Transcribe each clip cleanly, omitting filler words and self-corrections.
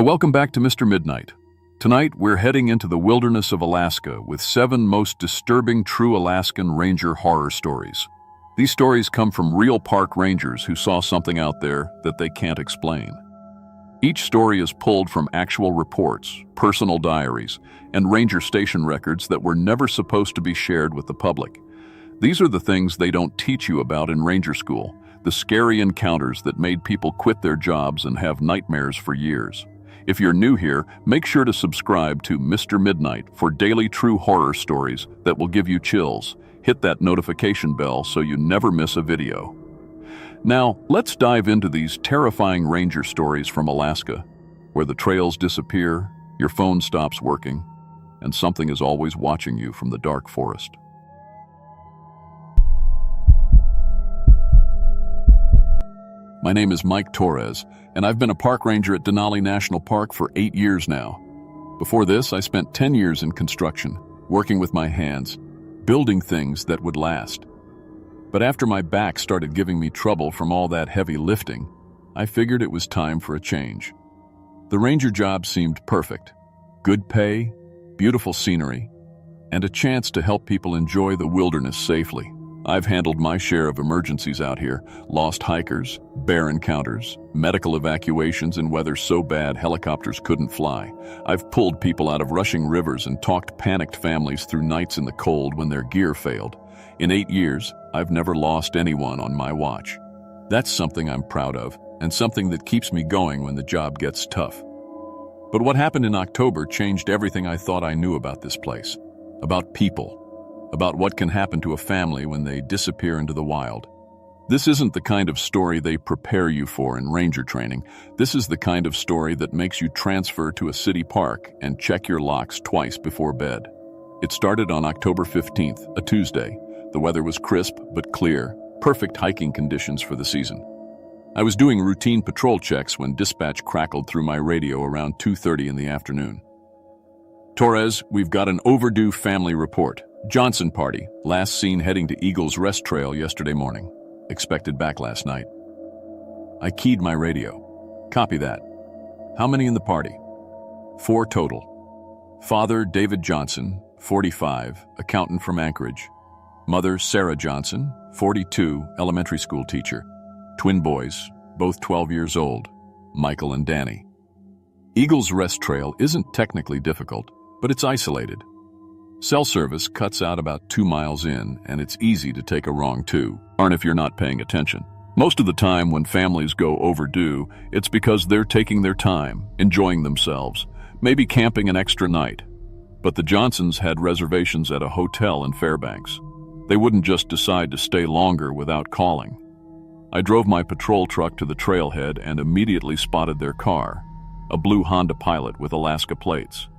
Welcome back to Mr. Midnight. Tonight, we're heading into the wilderness of Alaska with 7 most disturbing true Alaskan ranger horror stories. These stories come from real park rangers who saw something out there that they can't explain. Each story is pulled from actual reports, personal diaries, and ranger station records that were never supposed to be shared with the public. These are the things they don't teach you about in ranger school, the scary encounters that made people quit their jobs and have nightmares for years. If you're new here, make sure to subscribe to Mr. Midnight for daily true horror stories that will give you chills. Hit that notification bell so you never miss a video. Now, let's dive into these terrifying ranger stories from Alaska, where the trails disappear, your phone stops working, and something is always watching you from the dark forest. My name is Mike Torres, and I've been a park ranger at Denali National Park for 8 years now. Before this, I spent 10 years in construction, working with my hands, building things that would last. But after my back started giving me trouble from all that heavy lifting, I figured it was time for a change. The ranger job seemed perfect. Good pay, beautiful scenery, and a chance to help people enjoy the wilderness safely. I've handled my share of emergencies out here, lost hikers, bear encounters, medical evacuations in weather so bad helicopters couldn't fly. I've pulled people out of rushing rivers and talked panicked families through nights in the cold when their gear failed. In 8 years, I've never lost anyone on my watch. That's something I'm proud of, and something that keeps me going when the job gets tough. But what happened in October changed everything I thought I knew about this place, about people, about what can happen to a family when they disappear into the wild. This isn't the kind of story they prepare you for in ranger training. This is the kind of story that makes you transfer to a city park and check your locks twice before bed. It started on October 15th, a Tuesday. The weather was crisp but clear, perfect hiking conditions for the season. I was doing routine patrol checks when dispatch crackled through my radio around 2:30 in the afternoon. Torres, we've got an overdue family report. Johnson party, last seen heading to Eagle's Rest Trail yesterday morning. Expected back last night. I keyed my radio. Copy that. How many in the party? 4 total. Father David Johnson, 45, accountant from Anchorage. Mother Sarah Johnson, 42, elementary school teacher. Twin boys, both 12 years old, Michael and Danny. Eagle's Rest Trail isn't technically difficult, but it's isolated. Cell service cuts out about 2 miles in, and it's easy to take a wrong turn if you're not paying attention. Most of the time when families go overdue, it's because they're taking their time, enjoying themselves, maybe camping an extra night. But the Johnsons had reservations at a hotel in Fairbanks. They wouldn't just decide to stay longer without calling. I drove my patrol truck to the trailhead and immediately spotted their car, a blue Honda Pilot with Alaska plates.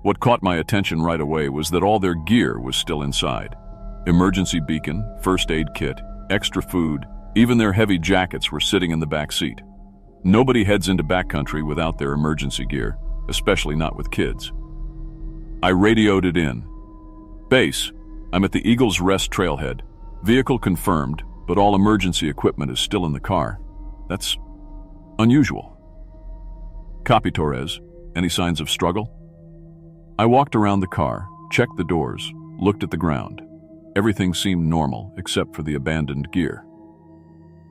What caught my attention right away was that all their gear was still inside. Emergency beacon, first aid kit, extra food, even their heavy jackets were sitting in the back seat. Nobody heads into backcountry without their emergency gear, especially not with kids. I radioed it in. Base, I'm at the Eagle's Rest trailhead. Vehicle confirmed, but all emergency equipment is still in the car. That's unusual. Copy, Torres. Any signs of struggle? I walked around the car, checked the doors, looked at the ground. Everything seemed normal except for the abandoned gear.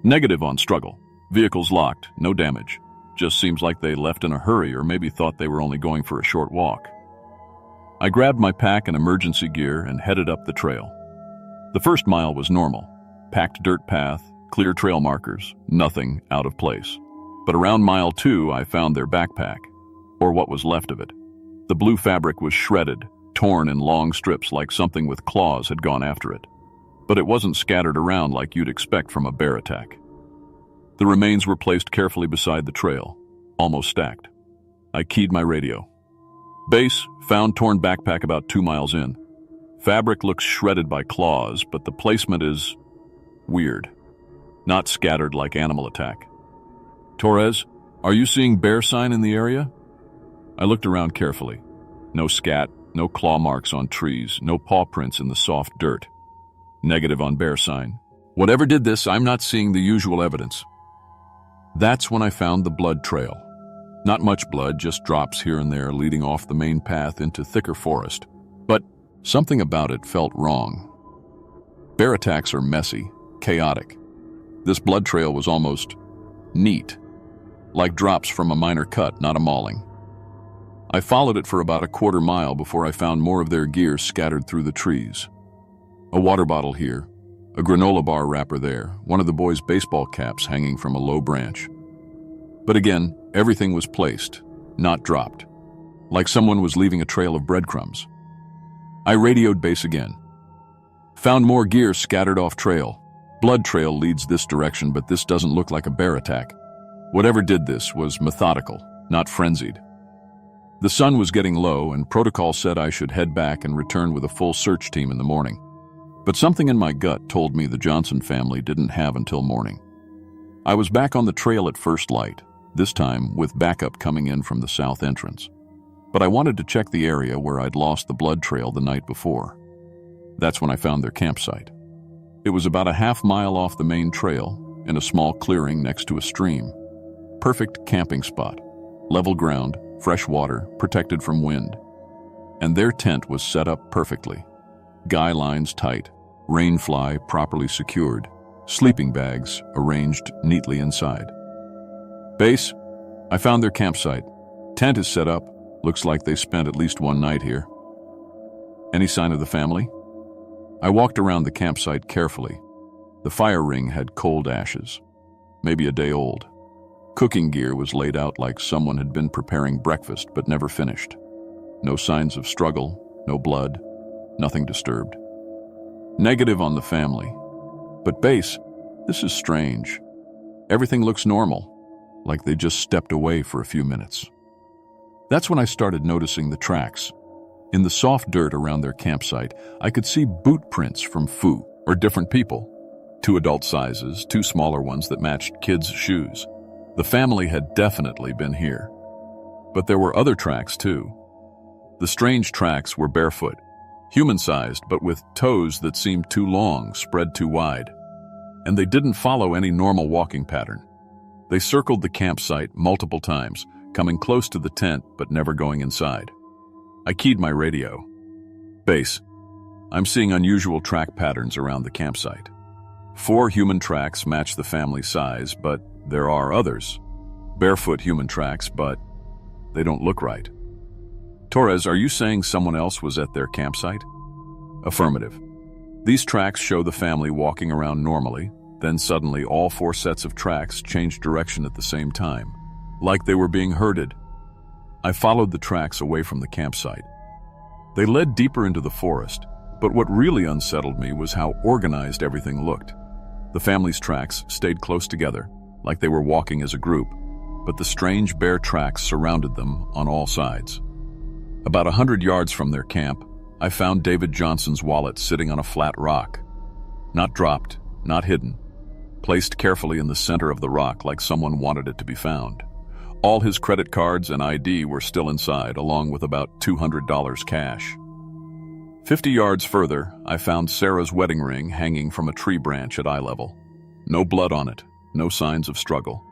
Negative on struggle. Vehicle's locked, no damage. Just seems like they left in a hurry or maybe thought they were only going for a short walk. I grabbed my pack and emergency gear and headed up the trail. The first mile was normal. Packed dirt path, clear trail markers, nothing out of place. But around mile 2, I found their backpack, or what was left of it. The blue fabric was shredded, torn in long strips like something with claws had gone after it. But it wasn't scattered around like you'd expect from a bear attack. The remains were placed carefully beside the trail, almost stacked. I keyed my radio. Base, found torn backpack about 2 miles in. Fabric looks shredded by claws, but the placement is weird. Not scattered like animal attack. Torres, are you seeing bear sign in the area? I looked around carefully. No scat, no claw marks on trees, no paw prints in the soft dirt. Negative on bear sign. Whatever did this, I'm not seeing the usual evidence. That's when I found the blood trail. Not much blood, just drops here and there leading off the main path into thicker forest. But something about it felt wrong. Bear attacks are messy, chaotic. This blood trail was almost neat, like drops from a minor cut, not a mauling. I followed it for about a quarter mile before I found more of their gear scattered through the trees. A water bottle here, a granola bar wrapper there, one of the boys' baseball caps hanging from a low branch. But again, everything was placed, not dropped, like someone was leaving a trail of breadcrumbs. I radioed base again. Found more gear scattered off trail. Blood trail leads this direction, but this doesn't look like a bear attack. Whatever did this was methodical, not frenzied. The sun was getting low, and protocol said I should head back and return with a full search team in the morning. But something in my gut told me the Johnson family didn't have until morning. I was back on the trail at first light, this time with backup coming in from the south entrance. But I wanted to check the area where I'd lost the blood trail the night before. That's when I found their campsite. It was about a half-mile off the main trail, in a small clearing next to a stream. Perfect camping spot. Level ground, fresh water, protected from wind. And their tent was set up perfectly. Guy lines tight, rain fly properly secured, sleeping bags arranged neatly inside. Base, I found their campsite. Tent is set up. Looks like they spent at least one night here. Any sign of the family? I walked around the campsite carefully. The fire ring had cold ashes, maybe a day old. Cooking gear was laid out like someone had been preparing breakfast but never finished. No signs of struggle, no blood, nothing disturbed. Negative on the family. But Base, this is strange. Everything looks normal, like they just stepped away for a few minutes. That's when I started noticing the tracks. In the soft dirt around their campsite, I could see boot prints from Fu, or different people. 2 adult sizes, 2 smaller ones that matched kids' shoes. The family had definitely been here. But there were other tracks too. The strange tracks were barefoot, human-sized but with toes that seemed too long, spread too wide. And they didn't follow any normal walking pattern. They circled the campsite multiple times, coming close to the tent but never going inside. I keyed my radio. Base, I'm seeing unusual track patterns around the campsite. 4 human tracks match the family size, but there are others. Barefoot human tracks, but they don't look right. Torres, are you saying someone else was at their campsite? Affirmative. These tracks show the family walking around normally, then suddenly all 4 sets of tracks changed direction at the same time, like they were being herded. I followed the tracks away from the campsite. They led deeper into the forest, but what really unsettled me was how organized everything looked. The family's tracks stayed close together, like they were walking as a group, but the strange bear tracks surrounded them on all sides. About 100 yards from their camp, I found David Johnson's wallet sitting on a flat rock. Not dropped, not hidden, placed carefully in the center of the rock like someone wanted it to be found. All his credit cards and ID were still inside, along with about $200 cash. 50 yards further, I found Sarah's wedding ring hanging from a tree branch at eye level. No blood on it, no signs of struggle.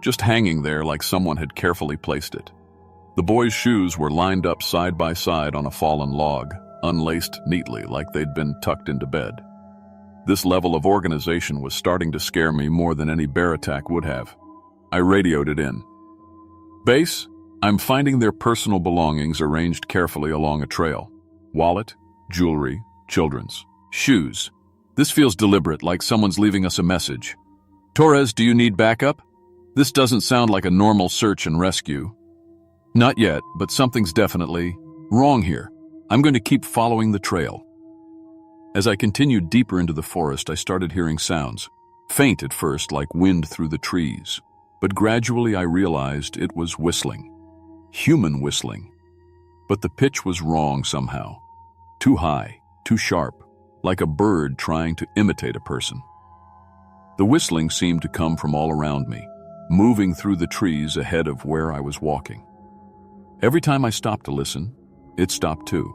Just hanging there like someone had carefully placed it. The boys' shoes were lined up side by side on a fallen log, unlaced neatly like they'd been tucked into bed. This level of organization was starting to scare me more than any bear attack would have. I radioed it in. Base, I'm finding their personal belongings arranged carefully along a trail. Wallet, jewelry, children's, shoes. This feels deliberate, like someone's leaving us a message. Torres, do you need backup? This doesn't sound like a normal search and rescue. Not yet, but something's definitely wrong here. I'm going to keep following the trail. As I continued deeper into the forest, I started hearing sounds. Faint at first, like wind through the trees. But gradually I realized it was whistling. Human whistling. But the pitch was wrong somehow. Too high, too sharp, like a bird trying to imitate a person. The whistling seemed to come from all around me, moving through the trees ahead of where I was walking. Every time I stopped to listen, it stopped too.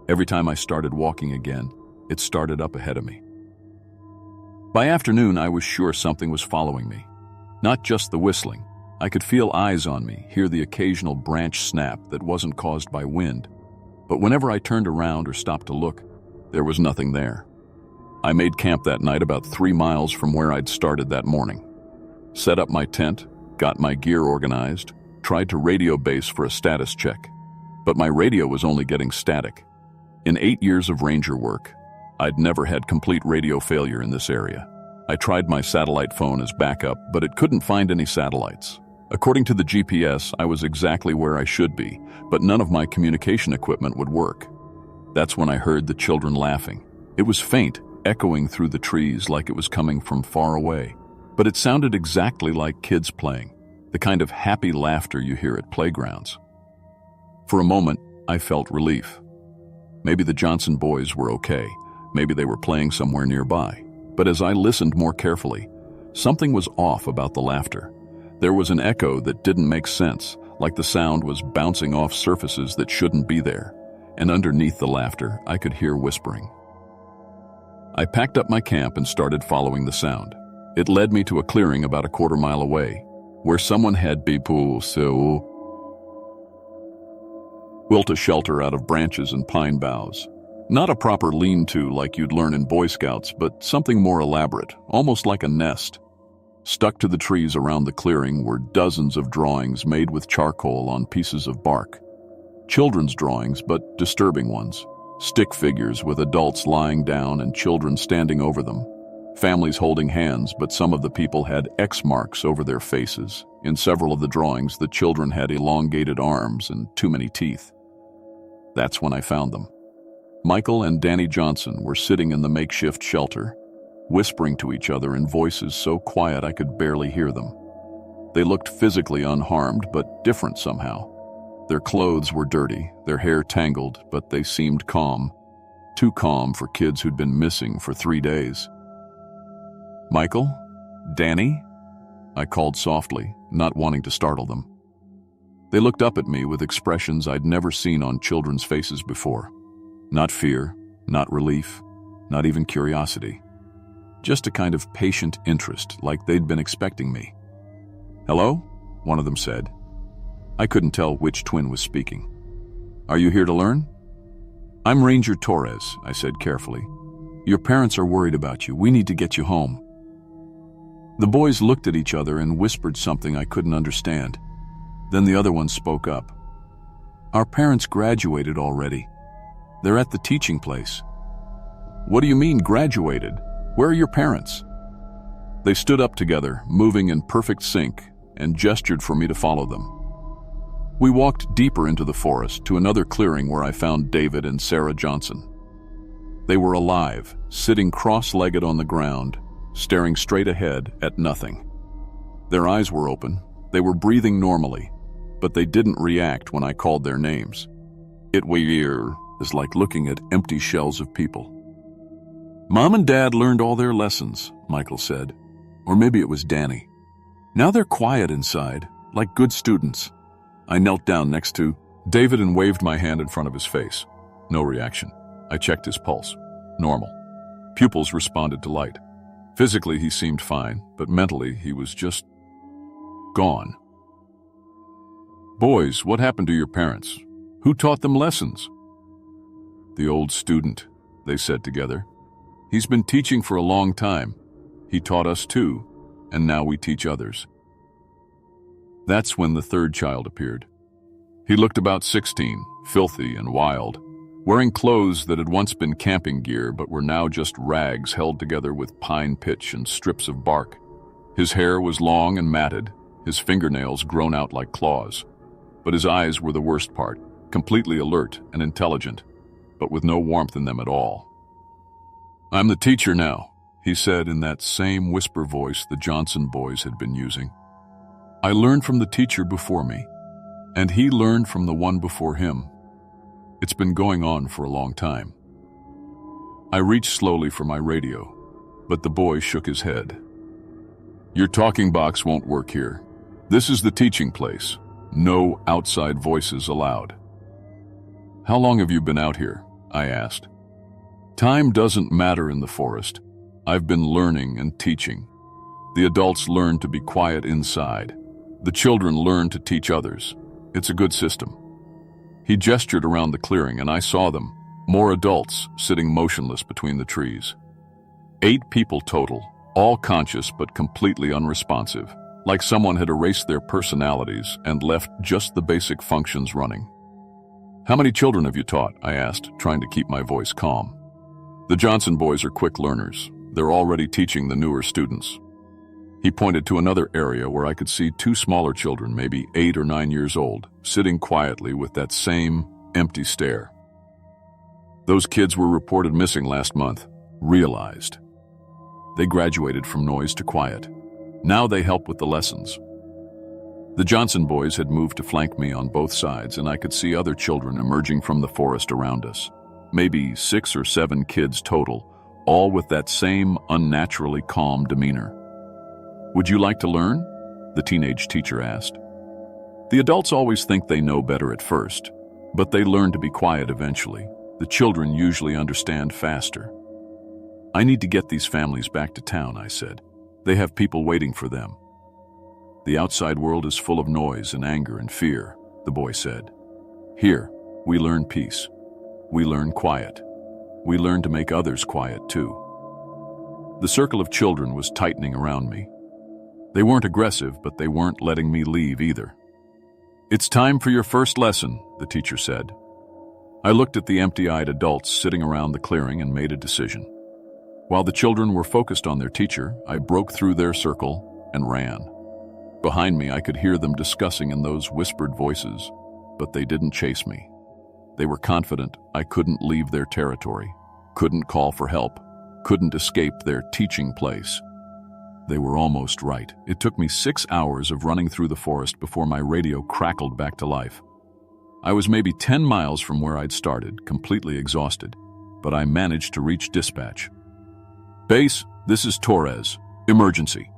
Every time I started walking again, it started up ahead of me. By afternoon, I was sure something was following me. Not just the whistling, I could feel eyes on me, hear the occasional branch snap that wasn't caused by wind. But whenever I turned around or stopped to look, there was nothing there. I made camp that night about 3 miles from where I'd started that morning. Set up my tent, got my gear organized, tried to radio base for a status check. But my radio was only getting static. In 8 years of ranger work, I'd never had complete radio failure in this area. I tried my satellite phone as backup, but it couldn't find any satellites. According to the GPS, I was exactly where I should be, but none of my communication equipment would work. That's when I heard the children laughing. It was faint, echoing through the trees like it was coming from far away. But it sounded exactly like kids playing, the kind of happy laughter you hear at playgrounds. For a moment, I felt relief. Maybe the Johnson boys were okay. Maybe they were playing somewhere nearby. But as I listened more carefully, something was off about the laughter. There was an echo that didn't make sense, like the sound was bouncing off surfaces that shouldn't be there. And underneath the laughter, I could hear whispering. I packed up my camp and started following the sound. It led me to a clearing about a quarter mile away, where someone had built a shelter out of branches and pine boughs. Not a proper lean-to like you'd learn in Boy Scouts, but something more elaborate, almost like a nest. Stuck to the trees around the clearing were dozens of drawings made with charcoal on pieces of bark. Children's drawings, but disturbing ones. Stick figures with adults lying down and children standing over them. Families holding hands, but some of the people had X marks over their faces. In several of the drawings, the children had elongated arms and too many teeth. That's when I found them. Michael and Danny Johnson were sitting in the makeshift shelter, whispering to each other in voices so quiet I could barely hear them. They looked physically unharmed, but different somehow. Their clothes were dirty, their hair tangled, but they seemed calm. Too calm for kids who'd been missing for 3 days. "Michael? Danny?" I called softly, not wanting to startle them. They looked up at me with expressions I'd never seen on children's faces before. Not fear, not relief, not even curiosity. Just a kind of patient interest, like they'd been expecting me. "Hello?" one of them said. I couldn't tell which twin was speaking. "Are you here to learn?" "I'm Ranger Torres," I said carefully. "Your parents are worried about you. We need to get you home." The boys looked at each other and whispered something I couldn't understand. Then the other one spoke up. "Our parents graduated already. They're at the teaching place." "What do you mean, graduated? Where are your parents?" They stood up together, moving in perfect sync, and gestured for me to follow them. We walked deeper into the forest to another clearing where I found David and Sarah Johnson. They were alive, sitting cross-legged on the ground, staring straight ahead at nothing. Their eyes were open, they were breathing normally, but they didn't react when I called their names. It was like looking at empty shells of people. "Mom and Dad learned all their lessons," Michael said. Or maybe it was Danny. "Now they're quiet inside, like good students." I knelt down next to David and waved my hand in front of his face. No reaction. I checked his pulse. Normal. Pupils responded to light. Physically, he seemed fine, but mentally, he was just gone. "Boys, what happened to your parents? Who taught them lessons?" "The old student," they said together. "He's been teaching for a long time. He taught us too, and now we teach others." That's when the third child appeared. He looked about 16, filthy and wild, wearing clothes that had once been camping gear but were now just rags held together with pine pitch and strips of bark. His hair was long and matted, his fingernails grown out like claws. But his eyes were the worst part, completely alert and intelligent, but with no warmth in them at all. "I'm the teacher now," he said in that same whisper voice the Johnson boys had been using. "I learned from the teacher before me, and he learned from the one before him. It's been going on for a long time." I reached slowly for my radio, but the boy shook his head. "Your talking box won't work here. This is the teaching place. No outside voices allowed." "How long have you been out here?" I asked. "Time doesn't matter in the forest. I've been learning and teaching. The adults learn to be quiet inside. The children learn to teach others. It's a good system. He gestured around the clearing and I saw them, more adults sitting motionless between the trees. 8 people total, all conscious but completely unresponsive, like someone had erased their personalities and left just the basic functions running. "How many children have you taught?" I asked, trying to keep my voice calm. "The Johnson boys are quick learners. They're already teaching the newer students." He pointed to another area where I could see 2 smaller children, maybe 8 or 9 years old, sitting quietly with that same empty stare. "Those kids were reported missing last month. Realized. They graduated from noise to quiet. Now they help with the lessons." The Johnson boys had moved to flank me on both sides, and I could see other children emerging from the forest around us. Maybe 6 or 7 kids total, all with that same unnaturally calm demeanor. "Would you like to learn?" the teenage teacher asked. The adults always think they know better at first, but they learn to be quiet eventually. The children usually understand faster. "I need to get these families back to town," I said. "They have people waiting for them." "The outside world is full of noise and anger and fear," the boy said. "Here, we learn peace. We learn quiet. We learn to make others quiet too." The circle of children was tightening around me. They weren't aggressive, but they weren't letting me leave either. "It's time for your first lesson," the teacher said. I looked at the empty-eyed adults sitting around the clearing and made a decision. While the children were focused on their teacher, I broke through their circle and ran. Behind me, I could hear them discussing in those whispered voices, but they didn't chase me. They were confident I couldn't leave their territory, couldn't call for help, couldn't escape their teaching place. They were almost right. It took me 6 hours of running through the forest before my radio crackled back to life. I was maybe 10 miles from where I'd started, completely exhausted, but I managed to reach dispatch. "Base, this is Torres. Emergency.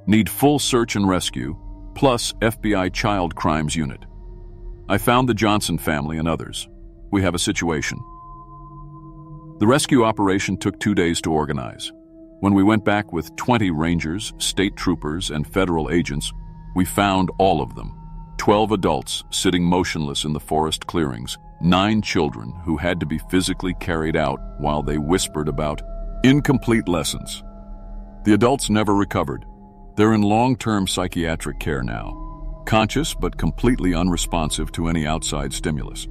Need full search and rescue, plus FBI Child Crimes Unit. I found the Johnson family and others. We have a situation." The rescue operation took 2 days to organize. When we went back with 20 rangers, state troopers, and federal agents, we found all of them. 12 adults sitting motionless in the forest clearings, 9 children who had to be physically carried out while they whispered about incomplete lessons. The adults never recovered. They're in long-term psychiatric care now, conscious but completely unresponsive to any outside stimulus.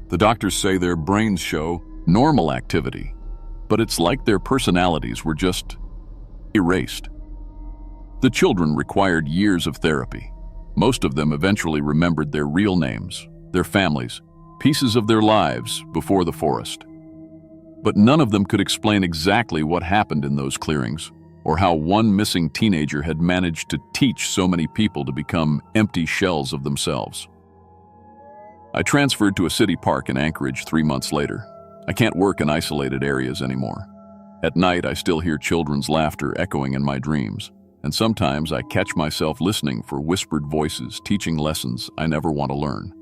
The doctors say their brains show normal activity, but it's like their personalities were just erased. The children required years of therapy. Most of them eventually remembered their real names, their families, pieces of their lives before the forest. But none of them could explain exactly what happened in those clearings, or how one missing teenager had managed to teach so many people to become empty shells of themselves. I transferred to a city park in Anchorage 3 months later. I can't work in isolated areas anymore. At night, I still hear children's laughter echoing in my dreams, and sometimes I catch myself listening for whispered voices teaching lessons I never want to learn.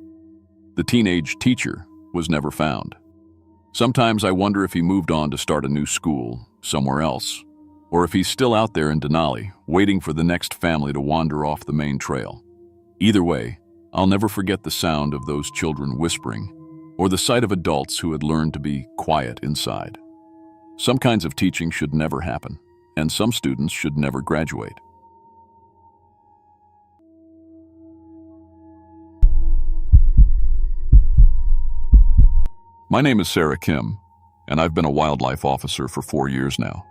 The teenage teacher was never found. Sometimes I wonder if he moved on to start a new school somewhere else, or if he's still out there in Denali, waiting for the next family to wander off the main trail. Either way, I'll never forget the sound of those children whispering, or the sight of adults who had learned to be quiet inside. Some kinds of teaching should never happen, and some students should never graduate. My name is Sarah Kim, and I've been a wildlife officer for 4 years now.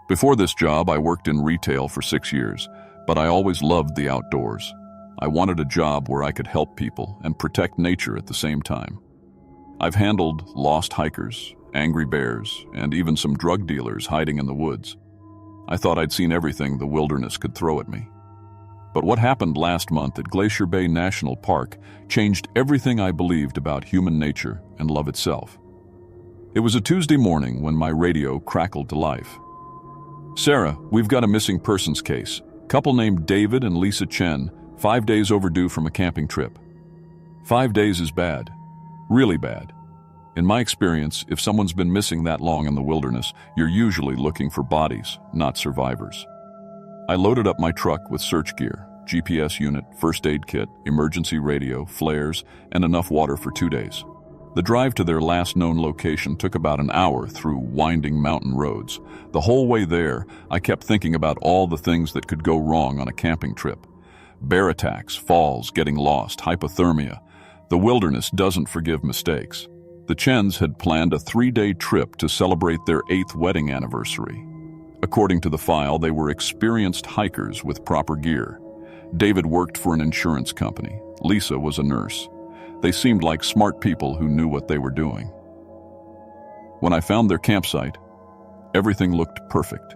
Before this job, I worked in retail for 6 years, but I always loved the outdoors. I wanted a job where I could help people and protect nature at the same time. I've handled lost hikers, angry bears, and even some drug dealers hiding in the woods. I thought I'd seen everything the wilderness could throw at me. But what happened last month at Glacier Bay National Park changed everything I believed about human nature and love itself. It was a Tuesday morning when my radio crackled to life. "Sarah, we've got a missing persons case. Couple named David and Lisa Chen, 5 days overdue from a camping trip." 5 days is bad. Really bad. In my experience, if someone's been missing that long in the wilderness, you're usually looking for bodies, not survivors. I loaded up my truck with search gear, GPS unit, first aid kit, emergency radio, flares, and enough water for 2 days. The drive to their last known location took about an hour through winding mountain roads. The whole way there, I kept thinking about all the things that could go wrong on a camping trip. Bear attacks, falls, getting lost, hypothermia. The wilderness doesn't forgive mistakes. The Chens had planned a 3-day trip to celebrate their 8th wedding anniversary. According to the file, they were experienced hikers with proper gear. David worked for an insurance company. Lisa was a nurse. They seemed like smart people who knew what they were doing. When I found their campsite, everything looked perfect.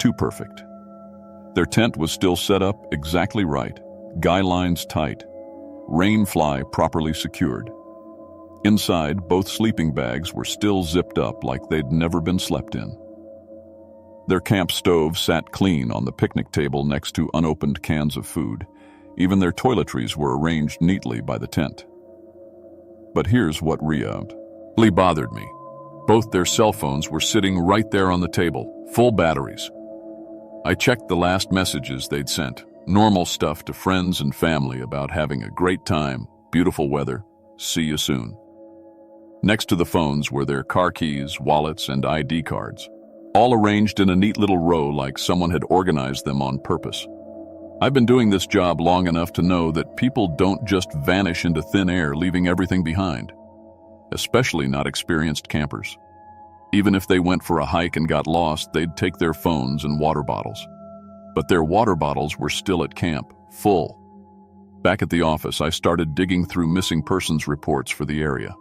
Too perfect. Their tent was still set up exactly right, guy lines tight, rain fly properly secured. Inside, both sleeping bags were still zipped up like they'd never been slept in. Their camp stove sat clean on the picnic table next to unopened cans of food. Even their toiletries were arranged neatly by the tent. But here's what really bothered me. Both their cell phones were sitting right there on the table, full batteries. I checked the last messages they'd sent, normal stuff to friends and family about having a great time, beautiful weather, see you soon. Next to the phones were their car keys, wallets, and ID cards, all arranged in a neat little row like someone had organized them on purpose. I've been doing this job long enough to know that people don't just vanish into thin air, leaving everything behind, especially not experienced campers. Even if they went for a hike and got lost, they'd take their phones and water bottles. But their water bottles were still at camp, full. Back at the office, I started digging through missing persons reports for the area.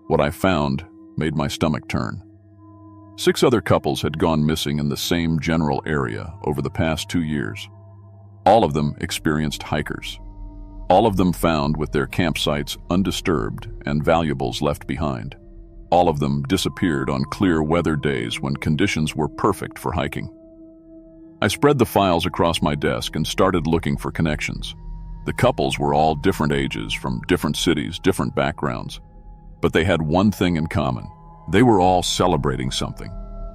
What I found made my stomach turn. 6 other couples had gone missing in the same general area over the past 2 years. All of them experienced hikers. All of them found with their campsites undisturbed and valuables left behind. All of them disappeared on clear weather days when conditions were perfect for hiking. I spread the files across my desk and started looking for connections. The couples were all different ages, from different cities, different backgrounds. But they had one thing in common. They were all celebrating something.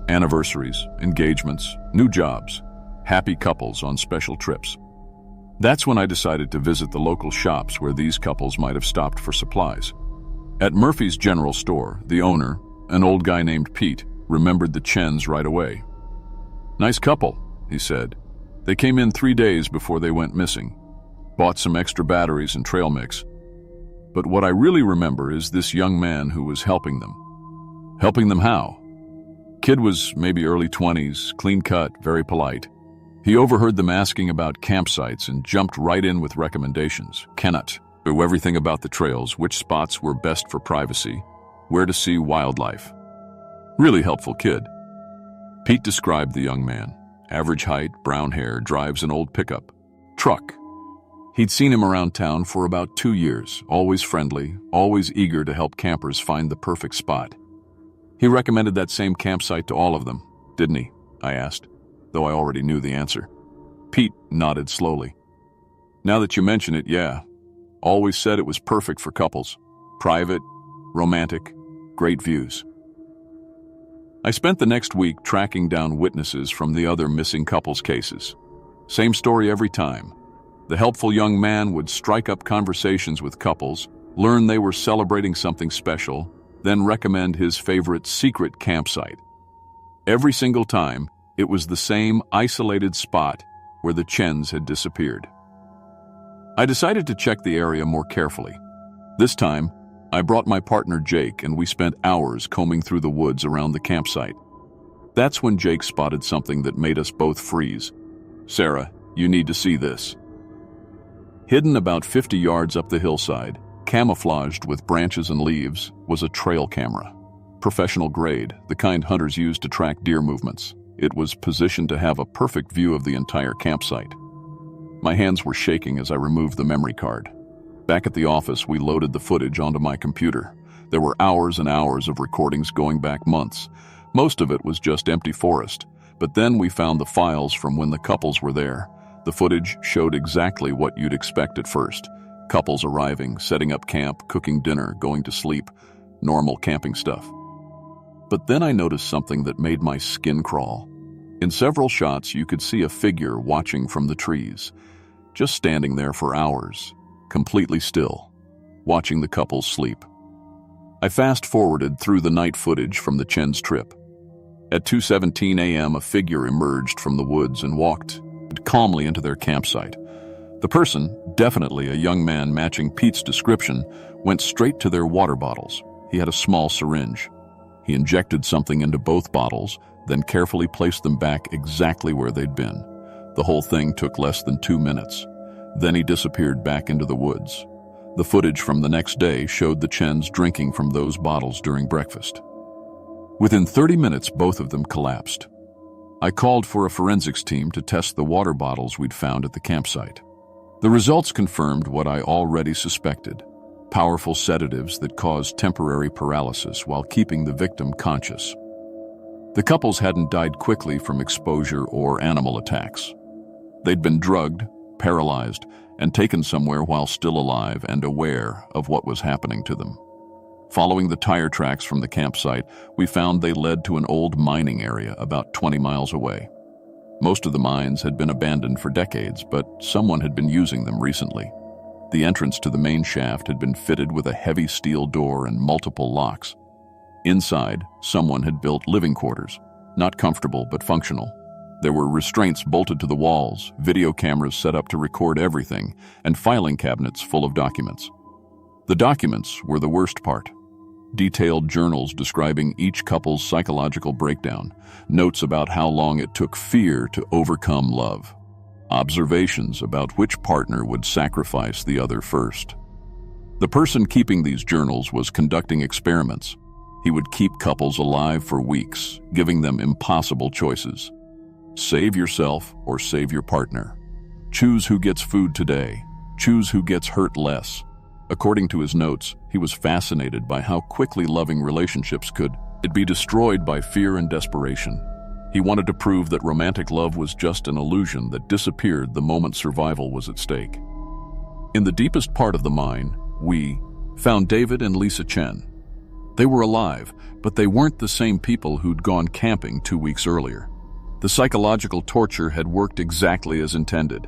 Anniversaries, engagements, new jobs, happy couples on special trips. That's when I decided to visit the local shops where these couples might have stopped for supplies. At Murphy's General Store, the owner, an old guy named Pete, remembered the Chens right away. "Nice couple," he said. "They came in 3 days before they went missing. Bought some extra batteries and trail mix. But what I really remember is this young man who was helping them." Helping them how? Kid was maybe early 20s, clean cut, very polite. He overheard them asking about campsites and jumped right in with recommendations. Cannot do everything about the trails, which spots were best for privacy, where to see wildlife. Really helpful kid. Pete described the young man. Average height, brown hair, drives an old pickup. Truck. He'd seen him around town for about 2 years, always friendly, always eager to help campers find the perfect spot. He recommended that same campsite to all of them, didn't he? I asked, though I already knew the answer. Pete nodded slowly. Now that you mention it, yeah. Always said it was perfect for couples. Private, romantic, great views. I spent the next week tracking down witnesses from the other missing couples cases. Same story every time. The helpful young man would strike up conversations with couples, learn they were celebrating something special, then recommend his favorite secret campsite. Every single time, it was the same isolated spot where the Chens had disappeared. I decided to check the area more carefully. This time, I brought my partner Jake, and we spent hours combing through the woods around the campsite. That's when Jake spotted something that made us both freeze. "Sarah, you need to see this." Hidden about 50 yards up the hillside, camouflaged with branches and leaves, was a trail camera. Professional grade, the kind hunters use to track deer movements. It was positioned to have a perfect view of the entire campsite. My hands were shaking as I removed the memory card. Back at the office, we loaded the footage onto my computer. There were hours and hours of recordings going back months. Most of it was just empty forest, but then we found the files from when the couples were there. The footage showed exactly what you'd expect at first. Couples arriving, setting up camp, cooking dinner, going to sleep. Normal camping stuff. But then I noticed something that made my skin crawl. In several shots, you could see a figure watching from the trees. just standing there for hours, completely still, watching the couple sleep. I fast-forwarded through the night footage from the Chen's trip. At 2:17 a.m., a figure emerged from the woods and walked calmly into their campsite. The person, definitely a young man matching Pete's description, went straight to their water bottles. He had a small syringe. He injected something into both bottles, then carefully placed them back exactly where they'd been. The whole thing took less than 2 minutes. Then he disappeared back into the woods. The footage from the next day showed the Chens drinking from those bottles during breakfast. Within 30 minutes, both of them collapsed. I called for a forensics team to test the water bottles we'd found at the campsite. The results confirmed what I already suspected: powerful sedatives that caused temporary paralysis while keeping the victim conscious. The couples hadn't died quickly from exposure or animal attacks. They'd been drugged, paralyzed, and taken somewhere while still alive and aware of what was happening to them. Following the tire tracks from the campsite, we found they led to an old mining area about 20 miles away. Most of the mines had been abandoned for decades, but someone had been using them recently. The entrance to the main shaft had been fitted with a heavy steel door and multiple locks. Inside, someone had built living quarters, not comfortable but functional. There were restraints bolted to the walls, video cameras set up to record everything, and filing cabinets full of documents. The documents were the worst part. Detailed journals describing each couple's psychological breakdown, notes about how long it took fear to overcome love, observations about which partner would sacrifice the other first. The person keeping these journals was conducting experiments. He would keep couples alive for weeks, giving them impossible choices. Save yourself or save your partner. Choose who gets food today. Choose who gets hurt less. According to his notes, he was fascinated by how quickly loving relationships could be destroyed by fear and desperation. He wanted to prove that romantic love was just an illusion that disappeared the moment survival was at stake. In the deepest part of the mine, we found David and Lisa Chen. They were alive, but they weren't the same people who'd gone camping 2 weeks earlier. The psychological torture had worked exactly as intended.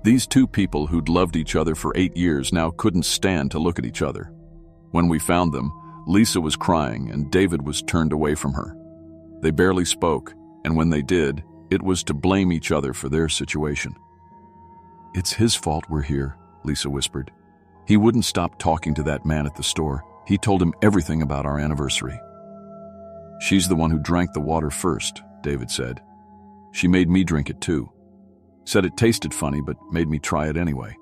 These two people who'd loved each other for 8 years now couldn't stand to look at each other. When we found them, Lisa was crying and David was turned away from her. They barely spoke, and when they did, it was to blame each other for their situation. "It's his fault we're here," Lisa whispered. "He wouldn't stop talking to that man at the store. He told him everything about our anniversary." "She's the one who drank the water first," David said. "She made me drink it too. Said it tasted funny, but made me try it anyway."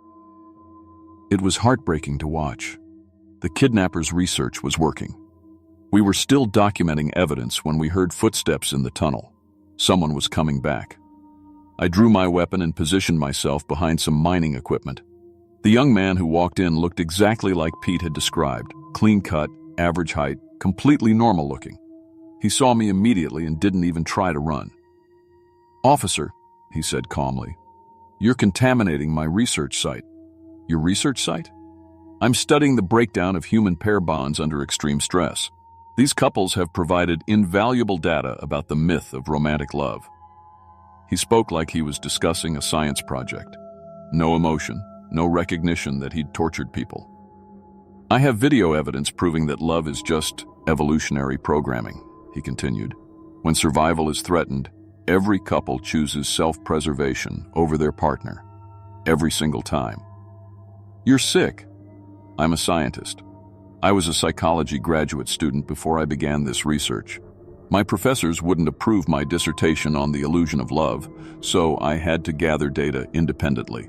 It was heartbreaking to watch. The kidnappers' research was working. We were still documenting evidence when we heard footsteps in the tunnel. Someone was coming back. I drew my weapon and positioned myself behind some mining equipment. The young man who walked in looked exactly like Pete had described: clean-cut, average height, completely normal-looking. He saw me immediately and didn't even try to run. "Officer," he said calmly, "you're contaminating my research site." "Your research site?" "I'm studying the breakdown of human pair bonds under extreme stress. These couples have provided invaluable data about the myth of romantic love." He spoke like he was discussing a science project. No emotion, no recognition that he'd tortured people. "I have video evidence proving that love is just evolutionary programming," he continued. "When survival is threatened, every couple chooses self-preservation over their partner. Every single time." "You're sick." "I'm a scientist. I was a psychology graduate student before I began this research. My professors wouldn't approve my dissertation on the illusion of love, so I had to gather data independently."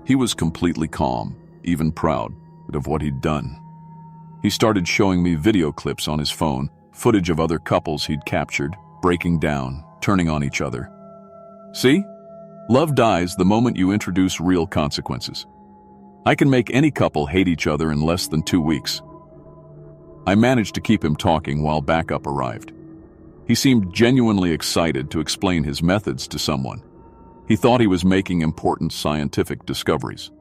He was completely calm, even proud of what he'd done. He started showing me video clips on his phone, footage of other couples he'd captured, breaking down, turning on each other. "See? Love dies the moment you introduce real consequences. I can make any couple hate each other in less than 2 weeks." I managed to keep him talking while backup arrived. He seemed genuinely excited to explain his methods to someone. He thought he was making important scientific discoveries.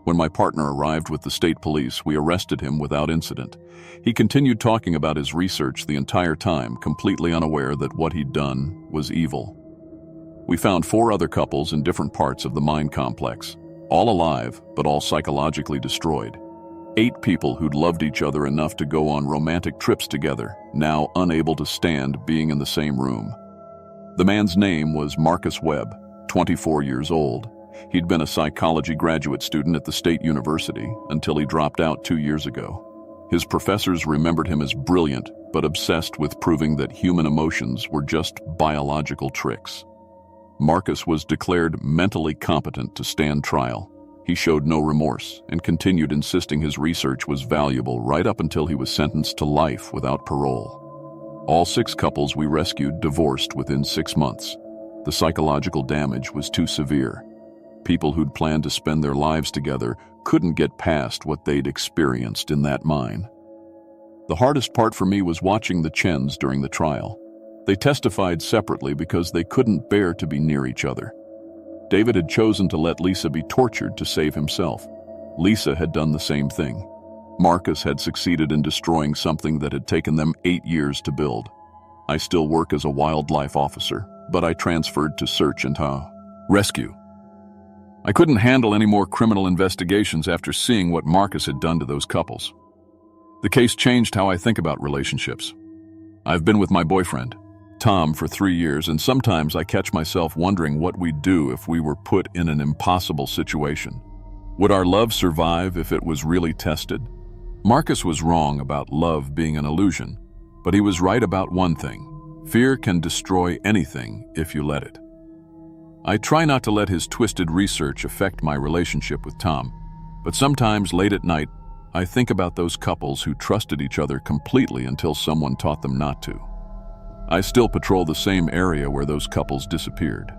When my partner arrived with the state police, we arrested him without incident. He continued talking about his research the entire time, completely unaware that what he'd done was evil. We found 4 other couples in different parts of the mine complex, all alive, but all psychologically destroyed. 8 people who'd loved each other enough to go on romantic trips together, now unable to stand being in the same room. The man's name was Marcus Webb, 24 years old. He'd been a psychology graduate student at the State University until he dropped out 2 years ago. His professors remembered him as brilliant, but obsessed with proving that human emotions were just biological tricks. Marcus was declared mentally competent to stand trial. He showed no remorse and continued insisting his research was valuable right up until he was sentenced to life without parole. All 6 couples we rescued divorced within 6 months. The psychological damage was too severe. People who'd planned to spend their lives together couldn't get past what they'd experienced in that mine. The hardest part for me was watching the Chens during the trial. They testified separately because they couldn't bear to be near each other. David had chosen to let Lisa be tortured to save himself. Lisa had done the same thing. Marcus had succeeded in destroying something that had taken them 8 years to build. I still work as a wildlife officer, but I transferred to search and rescue. I couldn't handle any more criminal investigations after seeing what Marcus had done to those couples. The case changed how I think about relationships. I've been with my boyfriend, Tom, for 3 years, and sometimes I catch myself wondering what we'd do if we were put in an impossible situation. Would our love survive if it was really tested? Marcus was wrong about love being an illusion, but he was right about one thing. Fear can destroy anything if you let it. I try not to let his twisted research affect my relationship with Tom, but sometimes late at night, I think about those couples who trusted each other completely until someone taught them not to. I still patrol the same area where those couples disappeared.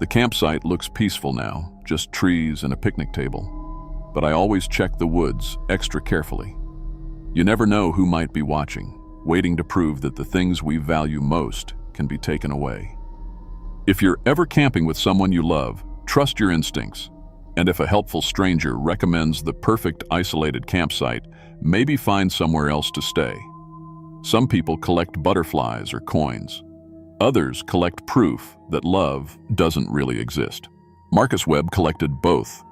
The campsite looks peaceful now, just trees and a picnic table, but I always check the woods extra carefully. You never know who might be watching, waiting to prove that the things we value most can be taken away. If you're ever camping with someone you love, trust your instincts. And if a helpful stranger recommends the perfect isolated campsite, maybe find somewhere else to stay. Some people collect butterflies or coins. Others collect proof that love doesn't really exist. Marcus Webb collected both.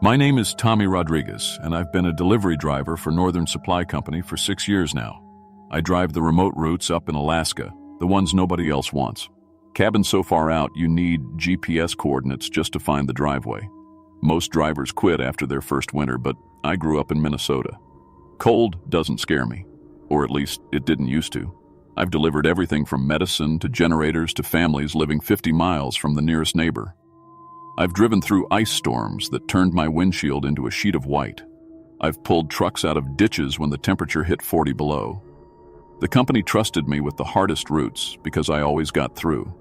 My name is Tommy Rodriguez, and I've been a delivery driver for Northern Supply Company for 6 years now. I drive the remote routes up in Alaska, the ones nobody else wants. Cabins so far out you need GPS coordinates just to find the driveway. Most drivers quit after their first winter, but I grew up in Minnesota. Cold doesn't scare me, or at least it didn't used to. I've delivered everything from medicine to generators to families living 50 miles from the nearest neighbor. I've driven through ice storms that turned my windshield into a sheet of white. I've pulled trucks out of ditches when the temperature hit 40 below. The company trusted me with the hardest routes because I always got through.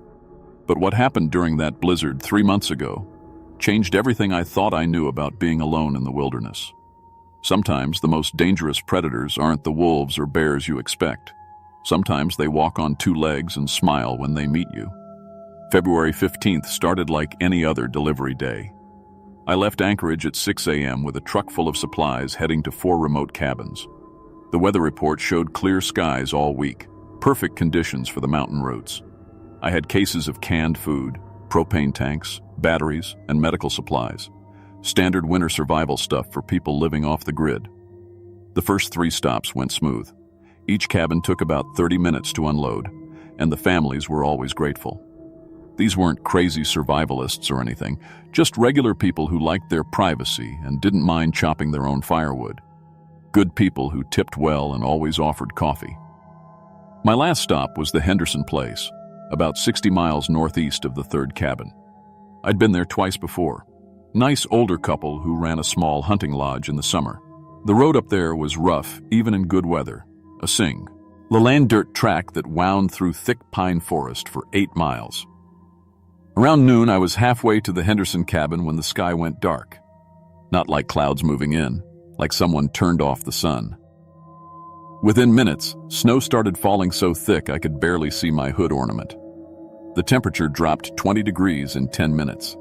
But what happened during that blizzard 3 months ago changed everything I thought I knew about being alone in the wilderness. Sometimes the most dangerous predators aren't the wolves or bears you expect. Sometimes they walk on 2 legs and smile when they meet you. February 15th started like any other delivery day. I left Anchorage at 6 a.m. with a truck full of supplies heading to 4 remote cabins. The weather report showed clear skies all week, perfect conditions for the mountain routes. I had cases of canned food, propane tanks, batteries, and medical supplies. Standard winter survival stuff for people living off the grid. The first 3 stops went smooth. Each cabin took about 30 minutes to unload, and the families were always grateful. These weren't crazy survivalists or anything, just regular people who liked their privacy and didn't mind chopping their own firewood. Good people who tipped well and always offered coffee. My last stop was the Henderson Place, about 60 miles northeast of the 3rd cabin. I'd been there twice before. Nice older couple who ran a small hunting lodge in the summer. The road up there was rough, even in good weather. A sing. Leland dirt track that wound through thick pine forest for 8 miles. Around noon, I was halfway to the Henderson cabin when the sky went dark. Not like clouds moving in, like someone turned off the sun. Within minutes, snow started falling so thick I could barely see my hood ornament. The temperature dropped 20 degrees in 10 minutes.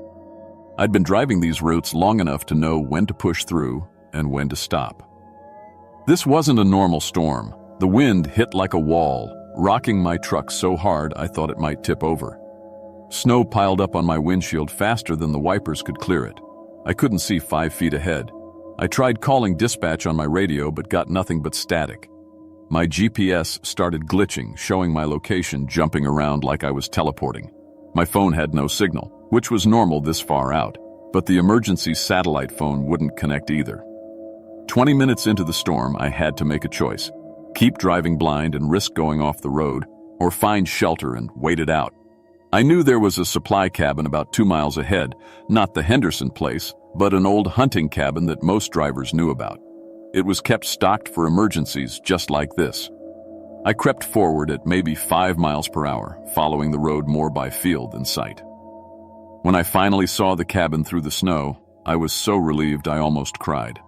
I'd been driving these routes long enough to know when to push through and when to stop. This wasn't a normal storm. The wind hit like a wall, rocking my truck so hard I thought it might tip over. Snow piled up on my windshield faster than the wipers could clear it. I couldn't see 5 feet ahead. I tried calling dispatch on my radio but got nothing but static. My GPS started glitching, showing my location jumping around like I was teleporting. My phone had no signal, which was normal this far out, but the emergency satellite phone wouldn't connect either. 20 minutes into the storm, I had to make a choice. Keep driving blind and risk going off the road, or find shelter and wait it out. I knew there was a supply cabin about 2 miles ahead, not the Henderson place, but an old hunting cabin that most drivers knew about. It was kept stocked for emergencies just like this. I crept forward at maybe 5 miles per hour, following the road more by feel than sight. When I finally saw the cabin through the snow, I was so relieved I almost cried.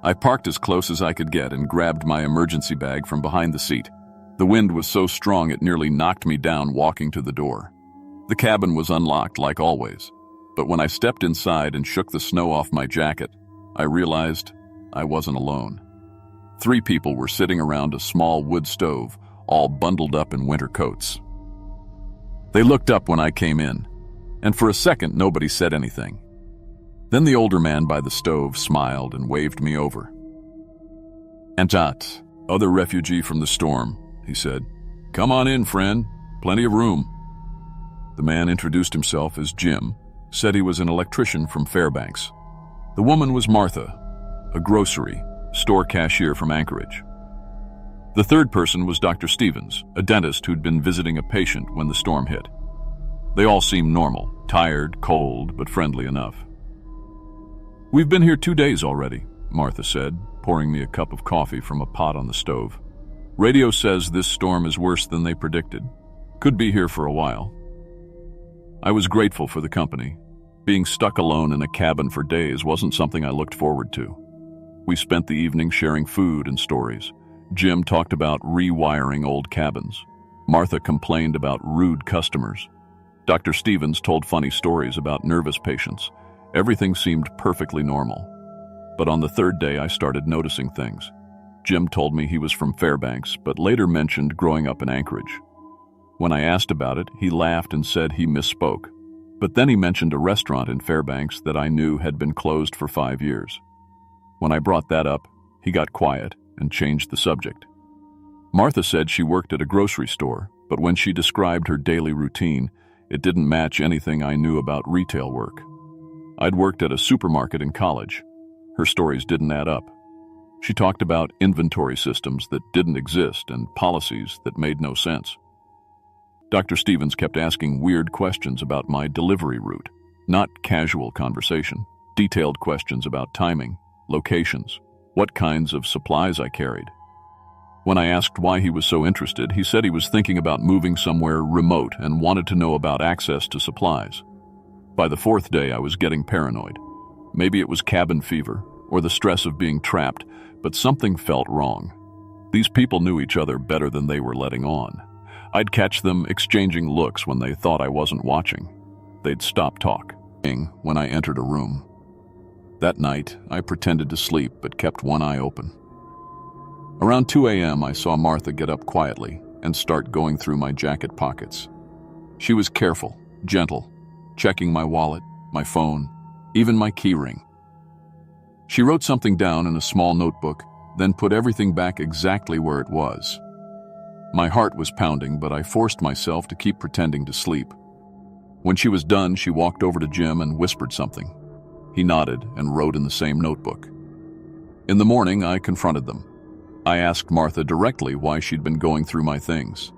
I parked as close as I could get and grabbed my emergency bag from behind the seat. The wind was so strong it nearly knocked me down walking to the door. The cabin was unlocked like always, but when I stepped inside and shook the snow off my jacket, I realized I wasn't alone. 3 people were sitting around a small wood stove, all bundled up in winter coats. They looked up when I came in, and for a second nobody said anything. Then the older man by the stove smiled and waved me over. "Antat, other refugee from the storm," he said. "Come on in, friend. Plenty of room." The man introduced himself as Jim, said he was an electrician from Fairbanks. The woman was Martha, a grocery store cashier from Anchorage. The third person was Dr. Stevens, a dentist who'd been visiting a patient when the storm hit. They all seemed normal, tired, cold, but friendly enough. "We've been here 2 days already," Martha said, pouring me a cup of coffee from a pot on the stove. "Radio says this storm is worse than they predicted. Could be here for a while." I was grateful for the company. Being stuck alone in a cabin for days wasn't something I looked forward to. We spent the evening sharing food and stories. Jim talked about rewiring old cabins. Martha complained about rude customers. Dr. Stevens told funny stories about nervous patients. Everything seemed perfectly normal. But on the 3rd day, I started noticing things. Jim told me he was from Fairbanks, but later mentioned growing up in Anchorage. When I asked about it, he laughed and said he misspoke. But then he mentioned a restaurant in Fairbanks that I knew had been closed for 5 years. When I brought that up, he got quiet and changed the subject. Martha said she worked at a grocery store, but when she described her daily routine, it didn't match anything I knew about retail work. I'd worked at a supermarket in college. Her stories didn't add up. She talked about inventory systems that didn't exist and policies that made no sense. Dr. Stevens kept asking weird questions about my delivery route, not casual conversation, detailed questions about timing, locations, what kinds of supplies I carried. When I asked why he was so interested, he said he was thinking about moving somewhere remote and wanted to know about access to supplies. By the 4th day, I was getting paranoid. Maybe it was cabin fever or the stress of being trapped, but something felt wrong. These people knew each other better than they were letting on. I'd catch them exchanging looks when they thought I wasn't watching. They'd stop talking when I entered a room. That night, I pretended to sleep but kept one eye open. Around 2 a.m., I saw Martha get up quietly and start going through my jacket pockets. She was careful, gentle, checking my wallet, my phone, even my key ring. She wrote something down in a small notebook, then put everything back exactly where it was. My heart was pounding, but I forced myself to keep pretending to sleep. When she was done, she walked over to Jim and whispered something. He nodded and wrote in the same notebook. In the morning, I confronted them. I asked Martha directly why she'd been going through my things.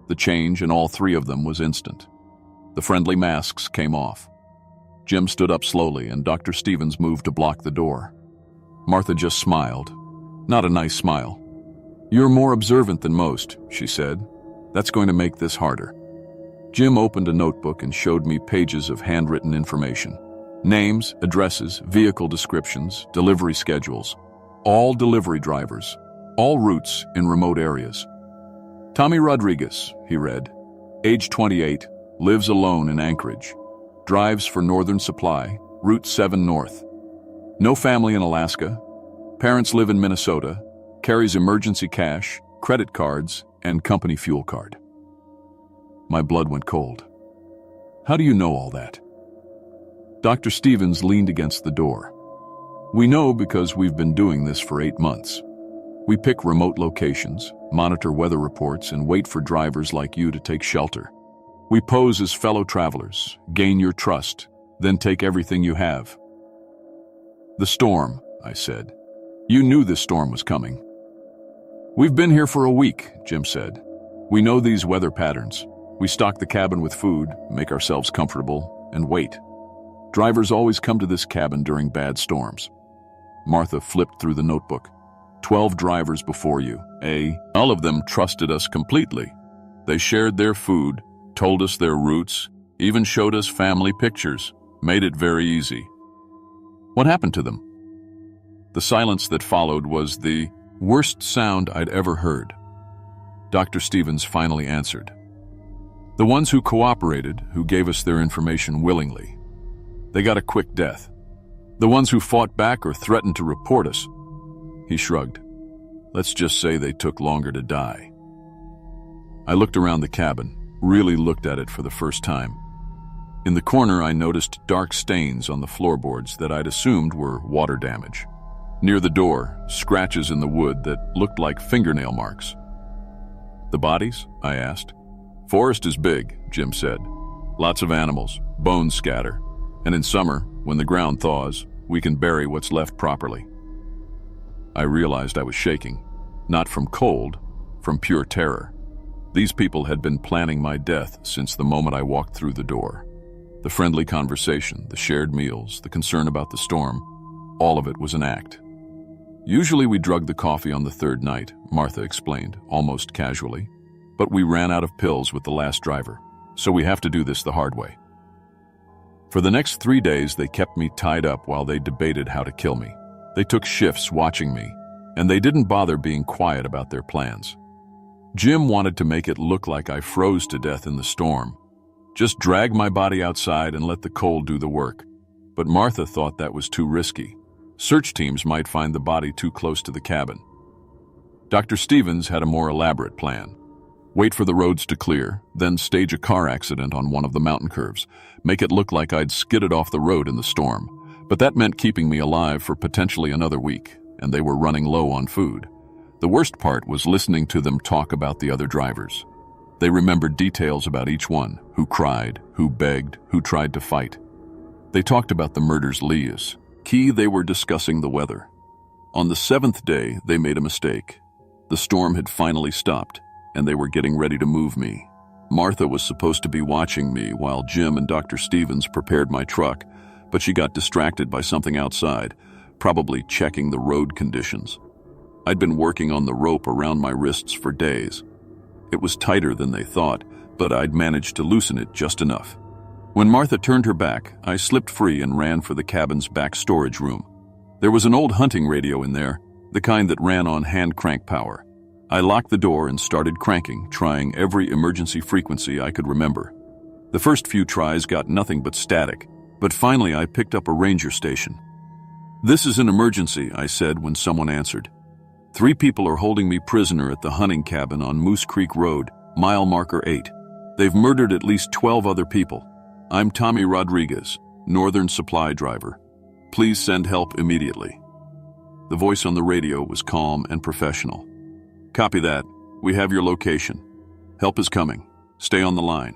The change in all 3 of them was instant. The friendly masks came off. Jim stood up slowly, and Dr. Stevens moved to block the door. Martha just smiled. Not a nice smile. "You're more observant than most," she said. "That's going to make this harder." Jim opened a notebook and showed me pages of handwritten information. Names, addresses, vehicle descriptions, delivery schedules. All delivery drivers. All routes in remote areas. "Tommy Rodriguez," he read. "Age 28, lives alone in Anchorage. Drives for Northern Supply, Route 7 North. No family in Alaska. Parents live in Minnesota. Carries emergency cash, credit cards, and company fuel card. My blood went cold. How do you know all that? Dr. Stevens leaned against the door. We know because we've been doing this for 8 months. We pick remote locations, monitor weather reports, and wait for drivers like you to take shelter. We pose as fellow travelers, gain your trust, then take everything you have. The storm, I said. You knew this storm was coming. We've been here for a week, Jim said. We know these weather patterns. We stock the cabin with food, make ourselves comfortable, and wait. Drivers always come to this cabin during bad storms. Martha flipped through the notebook. 12 drivers before you, all of them trusted us completely. They shared their food, told us their routes, even showed us family pictures, made it very easy. What happened to them? The silence that followed was the worst sound I'd ever heard. Dr. Stevens finally answered. The ones who cooperated, who gave us their information willingly, they got a quick death. The ones who fought back or threatened to report us, he shrugged. Let's just say they took longer to die. I looked around the cabin, really looked at it for the first time. In the corner, I noticed dark stains on the floorboards that I'd assumed were water damage. Near the door, scratches in the wood that looked like fingernail marks. The bodies? I asked. Forest is big, Jim said. Lots of animals, bones scatter. And in summer, when the ground thaws, we can bury what's left properly. I realized I was shaking, not from cold, from pure terror. These people had been planning my death since the moment I walked through the door. The friendly conversation, the shared meals, the concern about the storm, all of it was an act. Usually we drug the coffee on the third night, Martha explained, almost casually. But we ran out of pills with the last driver, so we have to do this the hard way. For the next 3 days, they kept me tied up while they debated how to kill me. They took shifts watching me, and they didn't bother being quiet about their plans. Jim wanted to make it look like I froze to death in the storm. Just drag my body outside and let the cold do the work. But Martha thought that was too risky. Search teams might find the body too close to the cabin. Dr. Stevens had a more elaborate plan. Wait for the roads to clear, then stage a car accident on one of the mountain curves. Make it look like I'd skidded off the road in the storm. But that meant keeping me alive for potentially another week, and they were running low on food. The worst part was listening to them talk about the other drivers. They remembered details about each one, who cried, who begged, who tried to fight. They talked about the murders Leah's. Key, they were discussing the weather. On the 7th day, they made a mistake. The storm had finally stopped, and they were getting ready to move me. Martha was supposed to be watching me while Jim and Dr. Stevens prepared my truck, but she got distracted by something outside, probably checking the road conditions. I'd been working on the rope around my wrists for days. It was tighter than they thought, but I'd managed to loosen it just enough. When Martha turned her back, I slipped free and ran for the cabin's back storage room. There was an old hunting radio in there, the kind that ran on hand crank power. I locked the door and started cranking, trying every emergency frequency I could remember. The first few tries got nothing but static, but finally I picked up a ranger station. "This is an emergency," I said when someone answered. "3 people are holding me prisoner at the hunting cabin on Moose Creek Road, mile marker 8. They've murdered at least 12 other people. I'm Tommy Rodriguez, Northern Supply driver. Please send help immediately." The voice on the radio was calm and professional. "Copy that. We have your location. Help is coming. Stay on the line."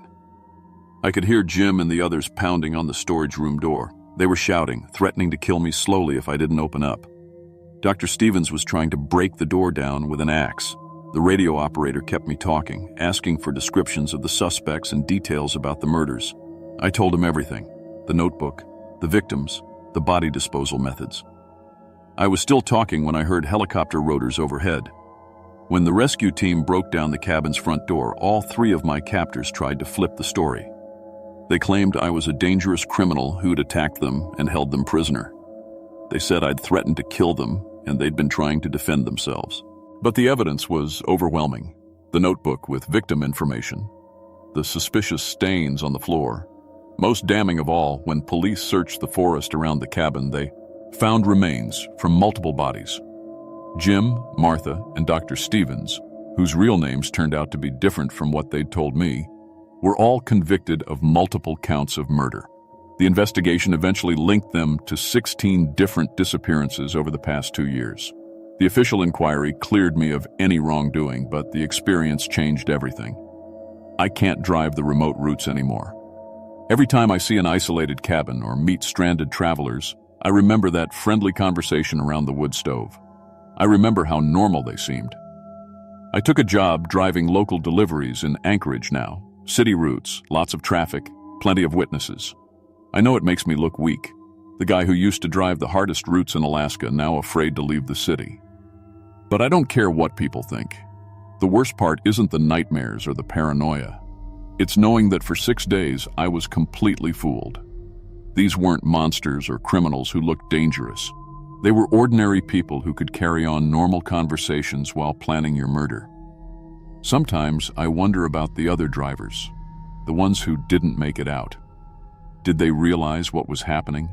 I could hear Jim and the others pounding on the storage room door. They were shouting, threatening to kill me slowly if I didn't open up. Dr. Stevens was trying to break the door down with an axe. The radio operator kept me talking, asking for descriptions of the suspects and details about the murders. I told him everything: the notebook, the victims, the body disposal methods. I was still talking when I heard helicopter rotors overhead. When the rescue team broke down the cabin's front door, all 3 of my captors tried to flip the story. They claimed I was a dangerous criminal who'd attacked them and held them prisoner. They said I'd threatened to kill them and they'd been trying to defend themselves. But the evidence was overwhelming. The notebook with victim information, the suspicious stains on the floor. Most damning of all, when police searched the forest around the cabin, they found remains from multiple bodies. Jim, Martha, and Dr. Stevens, whose real names turned out to be different from what they'd told me, were all convicted of multiple counts of murder. The investigation eventually linked them to 16 different disappearances over the past 2 years. The official inquiry cleared me of any wrongdoing, but the experience changed everything. I can't drive the remote routes anymore. Every time I see an isolated cabin or meet stranded travelers, I remember that friendly conversation around the wood stove. I remember how normal they seemed. I took a job driving local deliveries in Anchorage now. City routes, lots of traffic, plenty of witnesses. I know it makes me look weak. The guy who used to drive the hardest routes in Alaska, now afraid to leave the city. But I don't care what people think. The worst part isn't the nightmares or the paranoia. It's knowing that for 6 days I was completely fooled. These weren't monsters or criminals who looked dangerous. They were ordinary people who could carry on normal conversations while planning your murder. Sometimes I wonder about the other drivers, the ones who didn't make it out. Did they realize what was happening?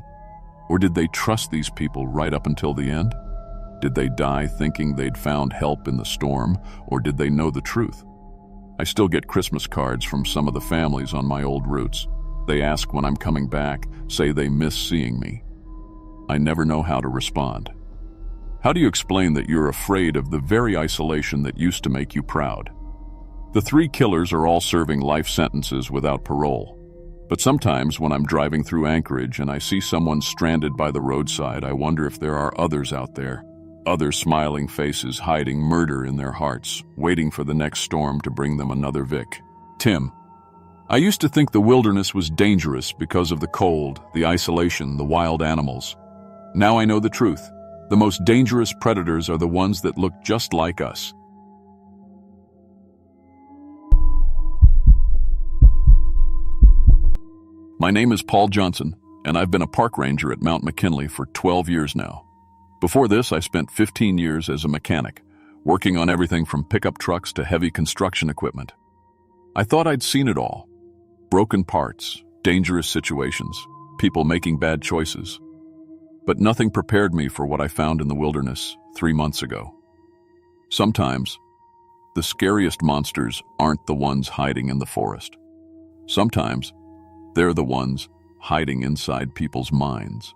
Or did they trust these people right up until the end? Did they die thinking they'd found help in the storm, or did they know the truth? I still get Christmas cards from some of the families on my old routes. They ask when I'm coming back, say they miss seeing me. I never know how to respond. How do you explain that you're afraid of the very isolation that used to make you proud? The 3 killers are all serving life sentences without parole. But sometimes when I'm driving through Anchorage and I see someone stranded by the roadside, I wonder if there are others out there. Other smiling faces hiding murder in their hearts, waiting for the next storm to bring them another Vic. Tim. I used to think the wilderness was dangerous because of the cold, the isolation, the wild animals. Now I know the truth. The most dangerous predators are the ones that look just like us. My name is Paul Johnson, and I've been a park ranger at Mount McKinley for 12 years now. Before this, I spent 15 years as a mechanic, working on everything from pickup trucks to heavy construction equipment. I thought I'd seen it all. Broken parts, dangerous situations, people making bad choices. But nothing prepared me for what I found in the wilderness 3 months ago. Sometimes, the scariest monsters aren't the ones hiding in the forest. Sometimes, they're the ones hiding inside people's minds.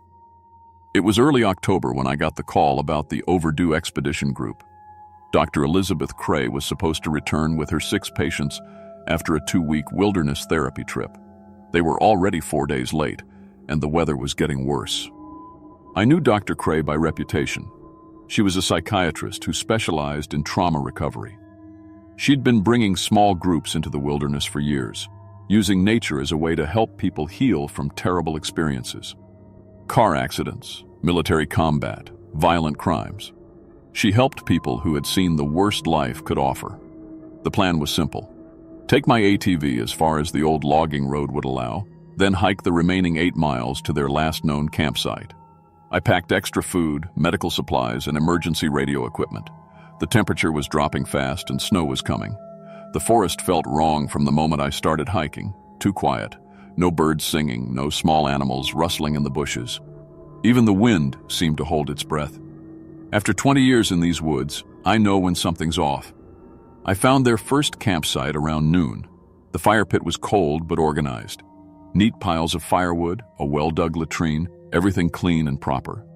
It was early October when I got the call about the overdue expedition group. Dr. Elizabeth Cray was supposed to return with her 6 patients after a 2-week wilderness therapy trip. They were already 4 days late, and the weather was getting worse. I knew Dr. Cray by reputation. She was a psychiatrist who specialized in trauma recovery. She'd been bringing small groups into the wilderness for years, using nature as a way to help people heal from terrible experiences. Car accidents, military combat, violent crimes. She helped people who had seen the worst life could offer. The plan was simple. Take my ATV as far as the old logging road would allow, then hike the remaining 8 miles to their last known campsite. I packed extra food, medical supplies, and emergency radio equipment. The temperature was dropping fast and snow was coming. The forest felt wrong from the moment I started hiking. Too quiet. No birds singing, no small animals rustling in the bushes. Even the wind seemed to hold its breath. After 20 years in these woods, I know when something's off. I found their first campsite around noon. The fire pit was cold but organized. Neat piles of firewood, a well-dug latrine, everything clean and proper.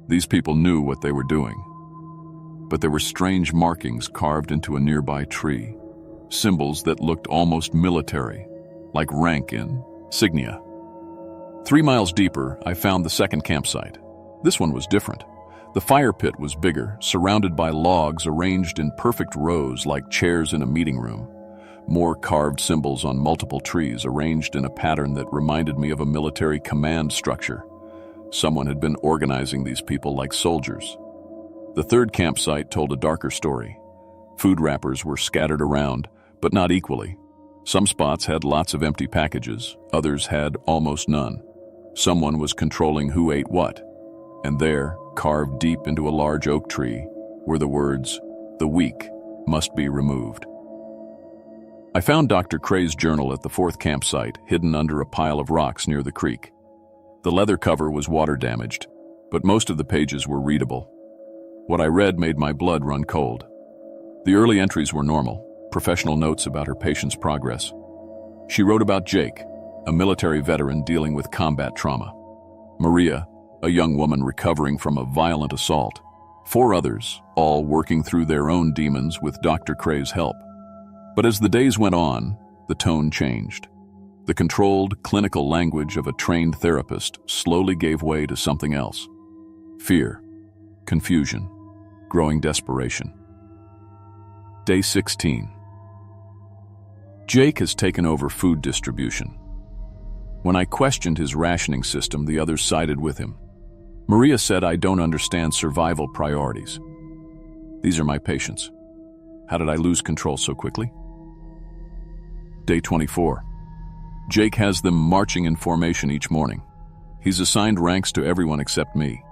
These people knew what they were doing. But there were strange markings carved into a nearby tree. Symbols that looked almost military, like rank insignia. 3 miles deeper, I found the second campsite. This one was different. The fire pit was bigger, surrounded by logs arranged in perfect rows like chairs in a meeting room. More carved symbols on multiple trees arranged in a pattern that reminded me of a military command structure. Someone had been organizing these people like soldiers. The third campsite told a darker story. Food wrappers were scattered around, but not equally. Some spots had lots of empty packages, others had almost none. Someone was controlling who ate what. And there, carved deep into a large oak tree, were the words, "The weak must be removed." I found Dr. Cray's journal at the fourth campsite, hidden under a pile of rocks near the creek. The leather cover was water damaged, but most of the pages were readable. What I read made my blood run cold. The early entries were normal, professional notes about her patient's progress. She wrote about Jake, a military veteran dealing with combat trauma; Maria, a young woman recovering from a violent assault; 4 others, all working through their own demons with Dr. Cray's help. But as the days went on, the tone changed. The controlled, clinical language of a trained therapist slowly gave way to something else: fear, confusion, growing desperation. Day 16. Jake has taken over food distribution. When I questioned his rationing system, the others sided with him. Maria said, "I don't understand survival priorities. These are my patients. How did I lose control so quickly?" Day 24. Jake has them marching in formation each morning. He's assigned ranks to everyone except me.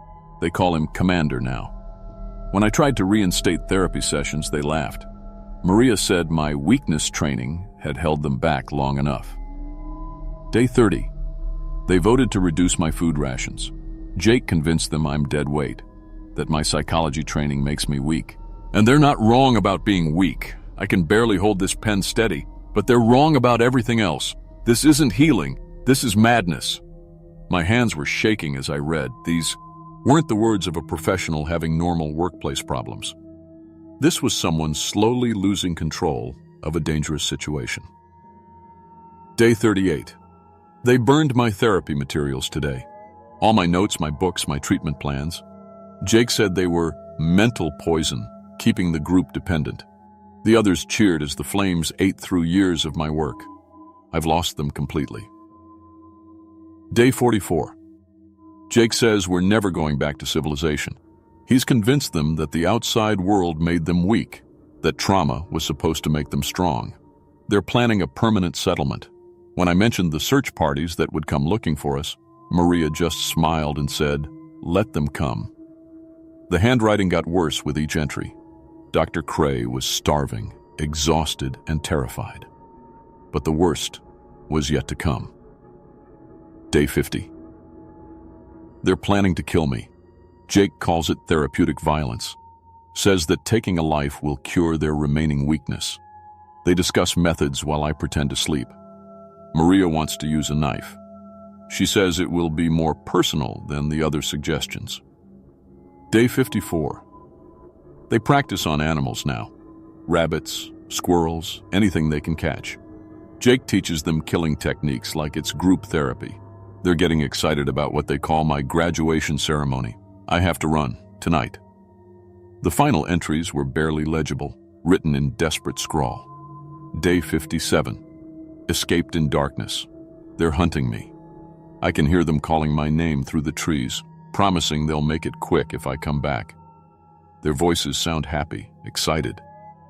They call him Commander now. When I tried to reinstate therapy sessions, they laughed. Maria said my weakness training had held them back long enough. Day 30. They voted to reduce my food rations. Jake convinced them I'm dead weight, that my psychology training makes me weak. And they're not wrong about being weak. I can barely hold this pen steady, but they're wrong about everything else. This isn't healing, this is madness. My hands were shaking as I read. These weren't the words of a professional having normal workplace problems. This was someone slowly losing control of a dangerous situation. Day 38. They burned my therapy materials today. All my notes, my books, my treatment plans. Jake said they were mental poison, keeping the group dependent. The others cheered as the flames ate through years of my work. I've lost them completely. Day 44. Jake says we're never going back to civilization. He's convinced them that the outside world made them weak, that trauma was supposed to make them strong. They're planning a permanent settlement. When I mentioned the search parties that would come looking for us, Maria just smiled and said, "Let them come." The handwriting got worse with each entry. Dr. Cray was starving, exhausted, and terrified. But the worst was yet to come. Day 50. They're planning to kill me. Jake calls it therapeutic violence, says that taking a life will cure their remaining weakness. They discuss methods while I pretend to sleep. Maria wants to use a knife. She says it will be more personal than the other suggestions. Day 54. They practice on animals now. Rabbits, squirrels, anything they can catch. Jake teaches them killing techniques like it's group therapy. They're getting excited about what they call my graduation ceremony. I have to run, tonight. The final entries were barely legible, written in desperate scrawl. Day 57. Escaped in darkness. They're hunting me. I can hear them calling my name through the trees, promising they'll make it quick if I come back. Their voices sound happy, excited.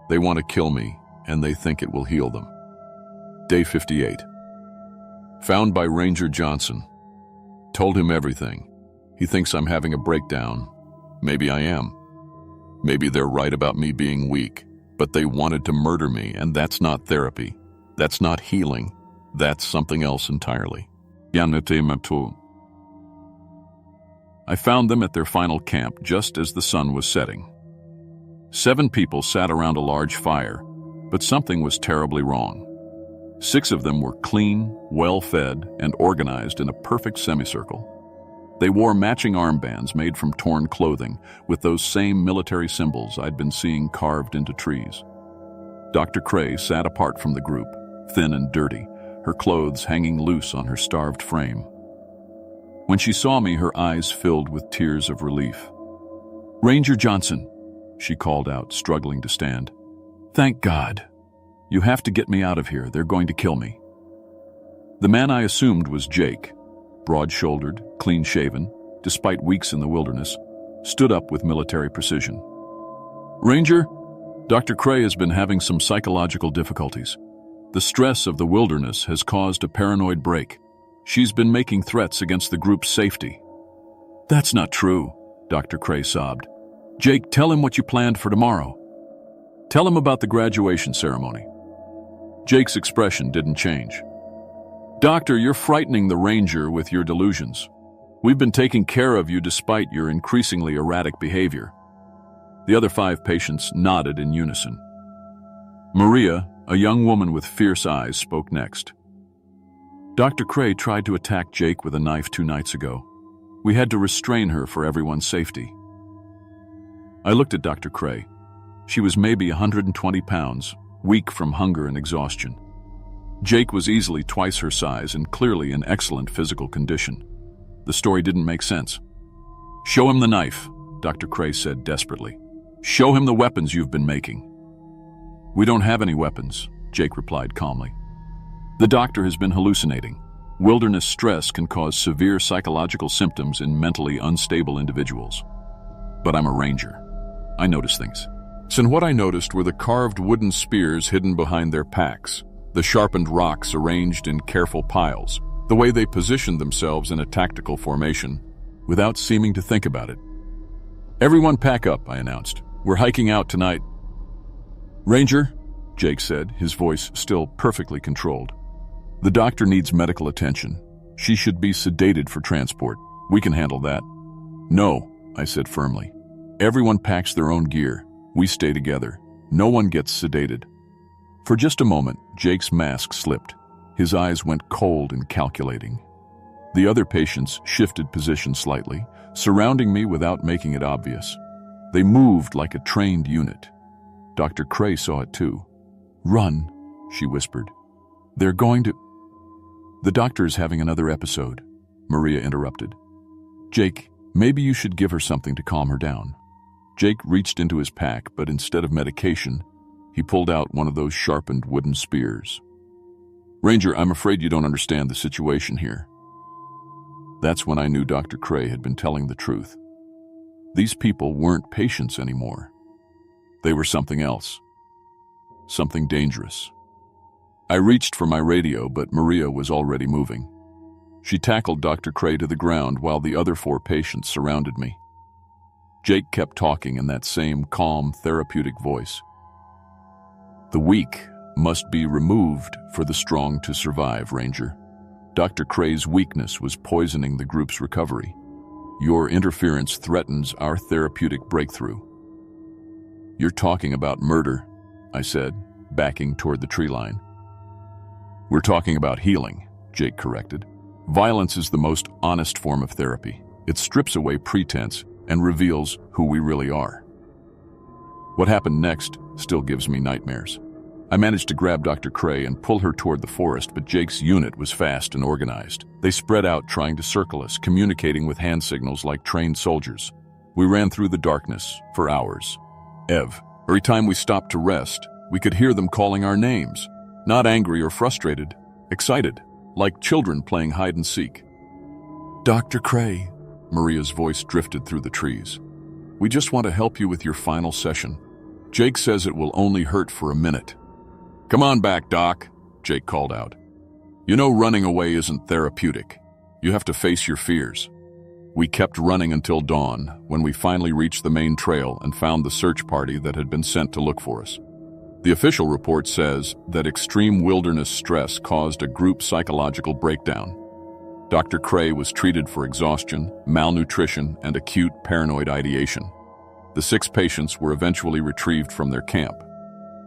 They want to kill me, and they think it will heal them. Day 58. Found by Ranger Johnson. Told him everything. He thinks I'm having a breakdown. Maybe I am. Maybe they're right about me being weak, but they wanted to murder me, and that's not therapy. That's not healing. That's something else entirely. I found them at their final camp just as the sun was setting. 7 people sat around a large fire, but something was terribly wrong. 6 of them were clean, well-fed, and organized in a perfect semicircle. They wore matching armbands made from torn clothing with those same military symbols I'd been seeing carved into trees. Dr. Cray sat apart from the group, thin and dirty, her clothes hanging loose on her starved frame. When she saw me, her eyes filled with tears of relief. "Ranger Johnson," she called out, struggling to stand. "Thank God. You have to get me out of here. They're going to kill me." The man I assumed was Jake, broad-shouldered, clean-shaven, despite weeks in the wilderness, stood up with military precision. "Ranger, Dr. Cray has been having some psychological difficulties. The stress of the wilderness has caused a paranoid break. She's been making threats against the group's safety." "That's not true," Dr. Cray sobbed. "Jake, tell him what you planned for tomorrow. Tell him about the graduation ceremony." Jake's expression didn't change. "Doctor, you're frightening the Ranger with your delusions. We've been taking care of you despite your increasingly erratic behavior." The other 5 patients nodded in unison. Maria, a young woman with fierce eyes, spoke next. Dr. Cray tried to attack Jake with a knife 2 nights ago. We had to restrain her for everyone's safety. I looked at Dr. Cray. She was maybe 120 pounds, weak from hunger and exhaustion. Jake was easily twice her size and clearly in excellent physical condition. The story didn't make sense. "Show him the knife," Dr. Cray said desperately. "Show him the weapons you've been making." "We don't have any weapons," Jake replied calmly. "The doctor has been hallucinating. Wilderness stress can cause severe psychological symptoms in mentally unstable individuals. But I'm a ranger. I notice things." And what I noticed were the carved wooden spears hidden behind their packs, the sharpened rocks arranged in careful piles, the way they positioned themselves in a tactical formation, without seeming to think about it. "Everyone pack up," I announced. "We're hiking out tonight." "Ranger," Jake said, his voice still perfectly controlled. "The doctor needs medical attention. She should be sedated for transport. We can handle that." "No," I said firmly. "Everyone packs their own gear. We stay together. No one gets sedated." For just a moment, Jake's mask slipped. His eyes went cold and calculating. The other patients shifted position slightly, surrounding me without making it obvious. They moved like a trained unit. Dr. Cray saw it too. "Run," she whispered. "They're going to—" "The doctor is having another episode," Maria interrupted. "Jake, maybe you should give her something to calm her down." Jake reached into his pack, but instead of medication, he pulled out one of those sharpened wooden spears. "Ranger, I'm afraid you don't understand the situation here." That's when I knew Dr. Cray had been telling the truth. These people weren't patients anymore. They were something else. Something dangerous. I reached for my radio, but Maria was already moving. She tackled Dr. Cray to the ground while the other 4 patients surrounded me. Jake kept talking in that same calm, therapeutic voice. "The weak must be removed for the strong to survive, Ranger. Dr. Cray's weakness was poisoning the group's recovery. Your interference threatens our therapeutic breakthrough." "You're talking about murder," I said, backing toward the tree line. "We're talking about healing," Jake corrected. "Violence is the most honest form of therapy. It strips away pretense and reveals who we really are." What happened next still gives me nightmares. I managed to grab Dr. Cray and pull her toward the forest, but Jake's unit was fast and organized. They spread out trying to circle us, communicating with hand signals like trained soldiers. We ran through the darkness for hours. Every time we stopped to rest, we could hear them calling our names. Not angry or frustrated, excited, like children playing hide and seek. "Dr. Cray," Maria's voice drifted through the trees. "We just want to help you with your final session. Jake says it will only hurt for a minute." "Come on back, Doc," Jake called out. "You know running away isn't therapeutic. You have to face your fears." We kept running until dawn, when we finally reached the main trail and found the search party that had been sent to look for us. The official report says that extreme wilderness stress caused a group psychological breakdown. Dr. Cray was treated for exhaustion, malnutrition, and acute paranoid ideation. The 6 patients were eventually retrieved from their camp.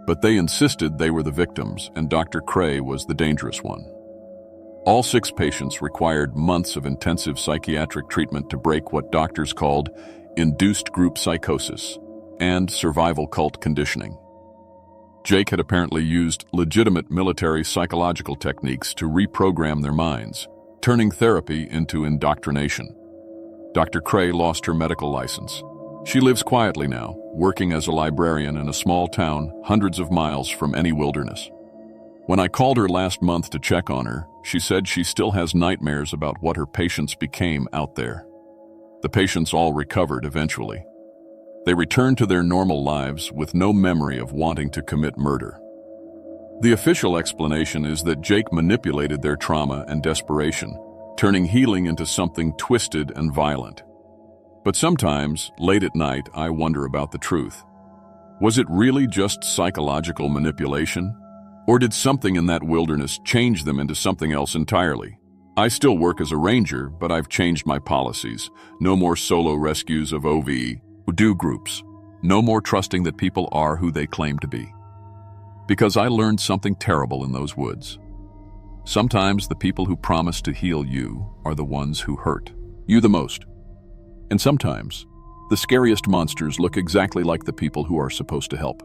But they insisted they were the victims, and Dr. Cray was the dangerous one. All 6 patients required months of intensive psychiatric treatment to break what doctors called induced group psychosis and survival cult conditioning. Jake had apparently used legitimate military psychological techniques to reprogram their minds, turning therapy into indoctrination. Dr. Cray lost her medical license. She lives quietly now, working as a librarian in a small town hundreds of miles from any wilderness. When I called her last month to check on her, she said she still has nightmares about what her patients became out there. The patients all recovered eventually. They returned to their normal lives with no memory of wanting to commit murder. The official explanation is that Jake manipulated their trauma and desperation, turning healing into something twisted and violent. But sometimes, late at night, I wonder about the truth. Was it really just psychological manipulation? Or did something in that wilderness change them into something else entirely? I still work as a ranger, but I've changed my policies. No more solo rescues of OVE, do groups. No more trusting that people are who they claim to be. Because I learned something terrible in those woods. Sometimes the people who promise to heal you are the ones who hurt you the most. And sometimes the scariest monsters look exactly like the people who are supposed to help.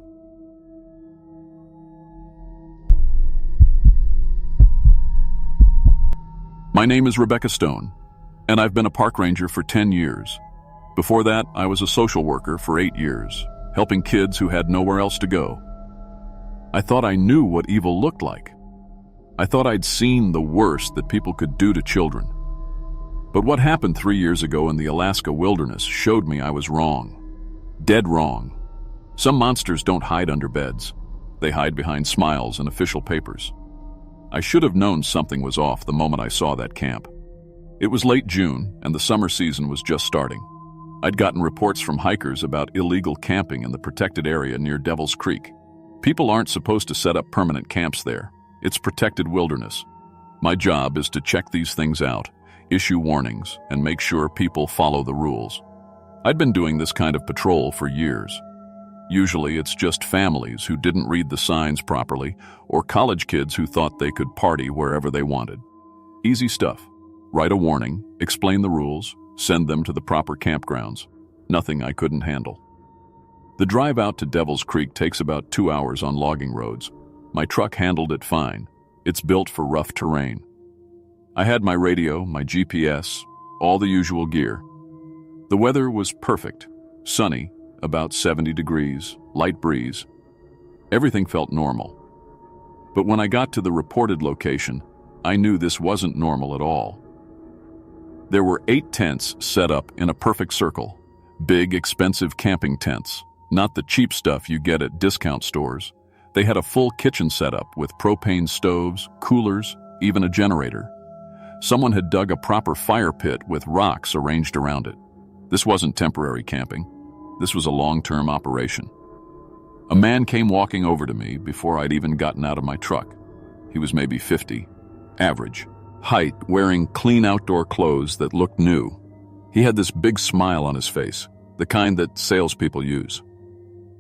My name is Rebecca Stone, and I've been a park ranger for 10 years. Before that, I was a social worker for 8 years, helping kids who had nowhere else to go. I thought I knew what evil looked like. I thought I'd seen the worst that people could do to children. But what happened 3 years ago in the Alaska wilderness showed me I was wrong. Dead wrong. Some monsters don't hide under beds. They hide behind smiles and official papers. I should have known something was off the moment I saw that camp. It was late June, and the summer season was just starting. I'd gotten reports from hikers about illegal camping in the protected area near Devil's Creek. People aren't supposed to set up permanent camps there. It's protected wilderness. My job is to check these things out, issue warnings, and make sure people follow the rules. I'd been doing this kind of patrol for years. Usually it's just families who didn't read the signs properly, or college kids who thought they could party wherever they wanted. Easy stuff. Write a warning, explain the rules, send them to the proper campgrounds. Nothing I couldn't handle. The drive out to Devil's Creek takes about 2 hours on logging roads. My truck handled it fine. It's built for rough terrain. I had my radio, my GPS, all the usual gear. The weather was perfect. Sunny, about 70 degrees, light breeze. Everything felt normal. But when I got to the reported location, I knew this wasn't normal at all. There were 8 tents set up in a perfect circle. Big, expensive camping tents. Not the cheap stuff you get at discount stores. They had a full kitchen setup with propane stoves, coolers, even a generator. Someone had dug a proper fire pit with rocks arranged around it. This wasn't temporary camping. This was a long-term operation. A man came walking over to me before I'd even gotten out of my truck. He was maybe 50, average, height, wearing clean outdoor clothes that looked new. He had this big smile on his face, the kind that salespeople use.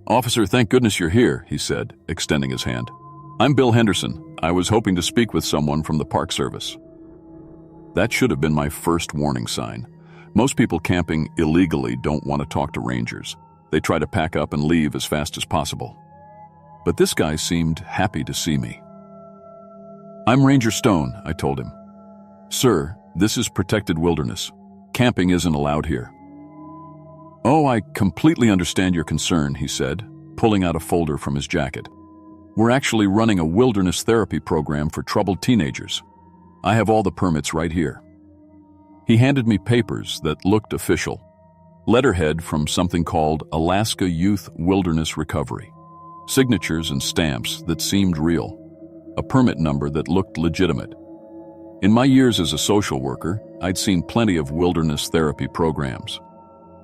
"Officer, thank goodness you're here," he said, extending his hand. "I'm Bill Henderson. I was hoping to speak with someone from the Park Service." That should have been my first warning sign. Most people camping illegally don't want to talk to rangers. They try to pack up and leave as fast as possible. But this guy seemed happy to see me. "I'm Ranger Stone," I told him. "Sir, this is protected wilderness. Camping isn't allowed here." "Oh, I completely understand your concern," he said, pulling out a folder from his jacket. "We're actually running a wilderness therapy program for troubled teenagers. I have all the permits right here." He handed me papers that looked official. Letterhead from something called Alaska Youth Wilderness Recovery. Signatures and stamps that seemed real. A permit number that looked legitimate. In my years as a social worker, I'd seen plenty of wilderness therapy programs.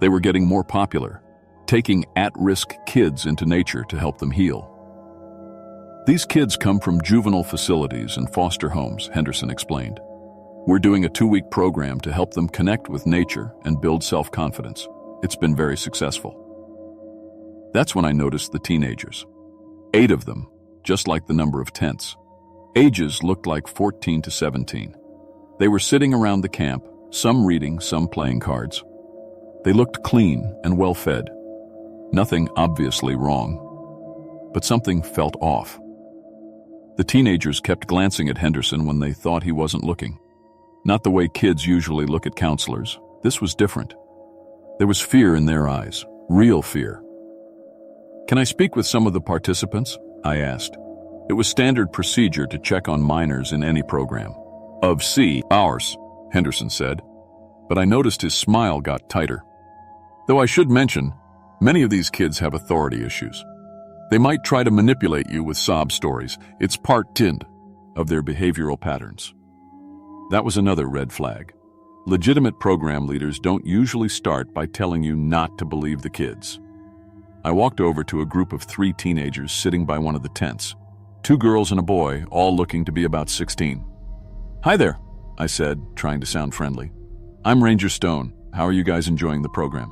They were getting more popular, taking at-risk kids into nature to help them heal. "These kids come from juvenile facilities and foster homes," Henderson explained. "We're doing a 2-week program to help them connect with nature and build self-confidence. It's been very successful." That's when I noticed the teenagers. 8 of them, just like the number of tents. Ages looked like 14 to 17. They were sitting around the camp, some reading, some playing cards. They looked clean and well-fed. Nothing obviously wrong, but something felt off. The teenagers kept glancing at Henderson when they thought he wasn't looking. Not the way kids usually look at counselors. This was different. There was fear in their eyes, real fear. "Can I speak with some of the participants?" I asked. It was standard procedure to check on minors in any program. "Of ours," Henderson said, but I noticed his smile got tighter. Though I should mention, many of these kids have authority issues. They might try to manipulate you with sob stories. It's part of their behavioral patterns. That was another red flag. Legitimate program leaders don't usually start by telling you not to believe the kids. I walked over to a group of 3 teenagers sitting by one of the tents. 2 girls and a boy, all looking to be about 16. "Hi there," I said, trying to sound friendly. "I'm Ranger Stone. How are you guys enjoying the program?"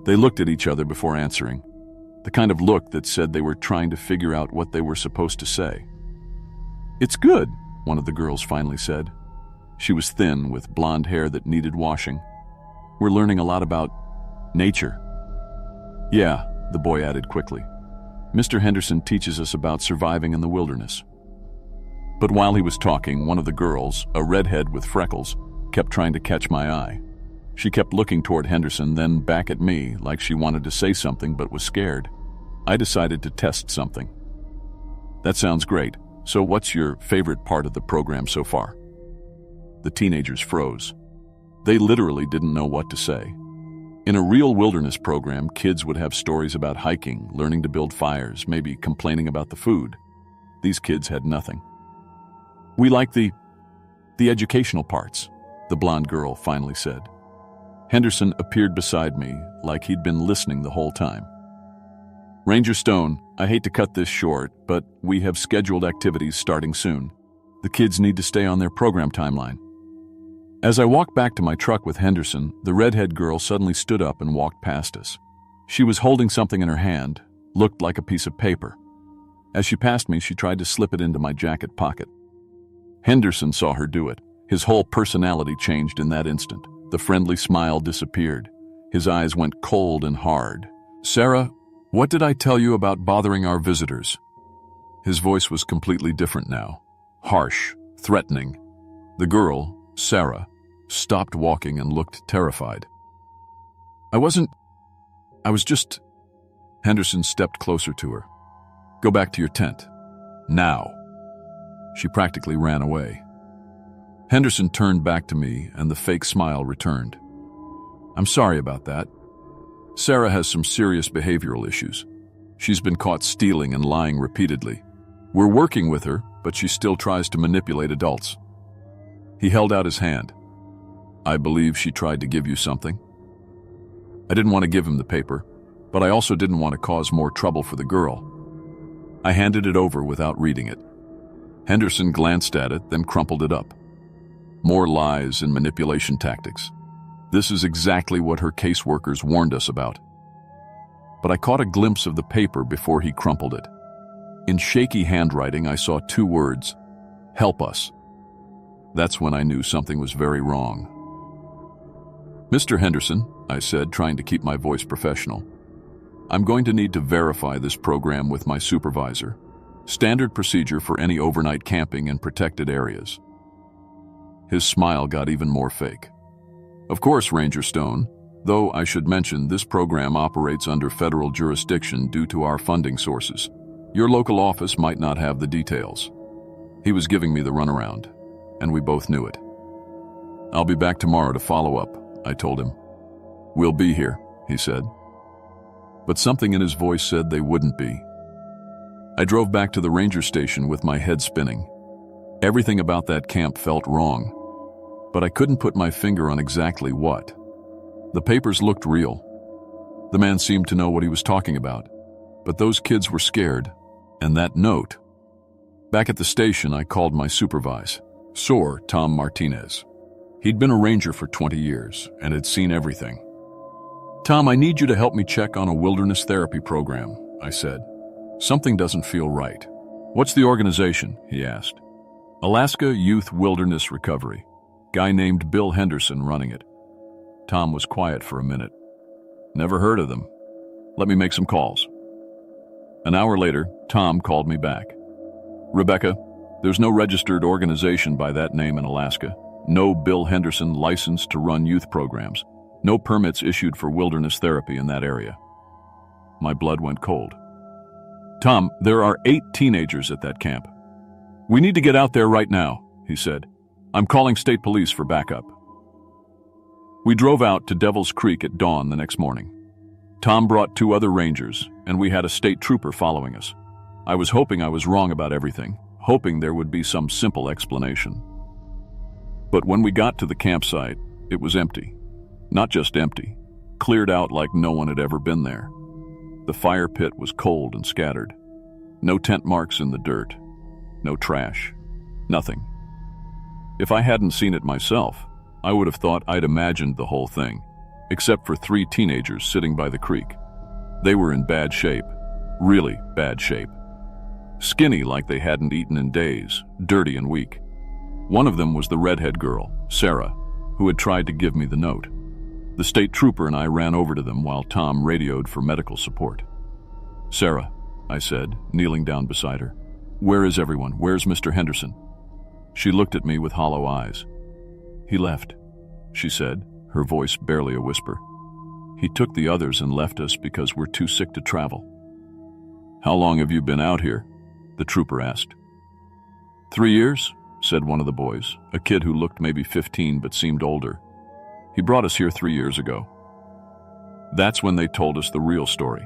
They looked at each other before answering. the kind of look that said they were trying to figure out what they were supposed to say. "It's good," one of the girls finally said. She was thin, with blonde hair that needed washing. "We're learning a lot about nature." "Yeah," the boy added quickly. "Mr. Henderson teaches us about surviving in the wilderness." But while he was talking, one of the girls, a redhead with freckles, kept trying to catch my eye. She kept looking toward Henderson, then back at me, like she wanted to say something but was scared. I decided to test something. "That sounds great. So what's your favorite part of the program so far?" The teenagers froze. They literally didn't know what to say. In a real wilderness program, kids would have stories about hiking, learning to build fires, maybe complaining about the food. These kids had nothing. "We like the educational parts," the blonde girl finally said. Henderson appeared beside me, like he'd been listening the whole time. "Ranger Stone, I hate to cut this short, but we have scheduled activities starting soon. The kids need to stay on their program timeline." As I walked back to my truck with Henderson, the redhead girl suddenly stood up and walked past us. She was holding something in her hand, looked like a piece of paper. As she passed me, she tried to slip it into my jacket pocket. Henderson saw her do it. His whole personality changed in that instant. The friendly smile disappeared. His eyes went cold and hard. "Sarah, what did I tell you about bothering our visitors?" His voice was completely different now. Harsh, threatening. The girl, Sarah, stopped walking and looked terrified. I was just... Henderson stepped closer to her. "Go back to your tent. Now." She practically ran away. Henderson turned back to me, and the fake smile returned. "I'm sorry about that. Sarah has some serious behavioral issues. She's been caught stealing and lying repeatedly. We're working with her, but she still tries to manipulate adults." He held out his hand. "I believe she tried to give you something." I didn't want to give him the paper, but I also didn't want to cause more trouble for the girl. I handed it over without reading it. Henderson glanced at it, then crumpled it up. More lies and manipulation tactics. This is exactly what her caseworkers warned us about. But I caught a glimpse of the paper before he crumpled it. In shaky handwriting, I saw 2 words: "Help us." That's when I knew something was very wrong. "Mr. Henderson," I said, trying to keep my voice professional, "I'm going to need to verify this program with my supervisor. Standard procedure for any overnight camping in protected areas." His smile got even more fake. "Of course, Ranger Stone, though I should mention this program operates under federal jurisdiction due to our funding sources. Your local office might not have the details." He was giving me the runaround, and we both knew it. "I'll be back tomorrow to follow up," I told him. "We'll be here," he said. But something in his voice said they wouldn't be. I drove back to the ranger station with my head spinning. Everything about that camp felt wrong, but I couldn't put my finger on exactly what. The papers looked real. The man seemed to know what he was talking about, but those kids were scared, and that note. Back at the station, I called my supervisor, Tom Martinez. He'd been a ranger for 20 years and had seen everything. "Tom, I need you to help me check on a wilderness therapy program," I said. "Something doesn't feel right." "What's the organization?" he asked. "Alaska Youth Wilderness Recovery. Guy named Bill Henderson running it." Tom was quiet for a minute. "Never heard of them. Let me make some calls." An hour later, Tom called me back. "Rebecca, there's no registered organization by that name in Alaska. No Bill Henderson licensed to run youth programs. No permits issued for wilderness therapy in that area." My blood went cold. "Tom, there are 8 teenagers at that camp. We need to get out there right now," he said. "I'm calling state police for backup." We drove out to Devil's Creek at dawn the next morning. Tom brought 2 other rangers, and we had a state trooper following us. I was hoping I was wrong about everything, hoping there would be some simple explanation. But when we got to the campsite, it was empty. Not just empty, cleared out like no one had ever been there. The fire pit was cold and scattered. No tent marks in the dirt. No trash. Nothing. If I hadn't seen it myself, I would have thought I'd imagined the whole thing, except for 3 teenagers sitting by the creek. They were in bad shape, really bad shape. Skinny like they hadn't eaten in days, dirty and weak. One of them was the redhead girl, Sarah, who had tried to give me the note. The state trooper and I ran over to them while Tom radioed for medical support. "Sarah," I said, kneeling down beside her. "Where is everyone? Where's Mr. Henderson?" She looked at me with hollow eyes. "He left," she said, her voice barely a whisper. "He took the others and left us because we're too sick to travel." "How long have you been out here?" the trooper asked. 3 years, said one of the boys, a kid who looked maybe 15 but seemed older. "He brought us here 3 years ago." That's when they told us the real story.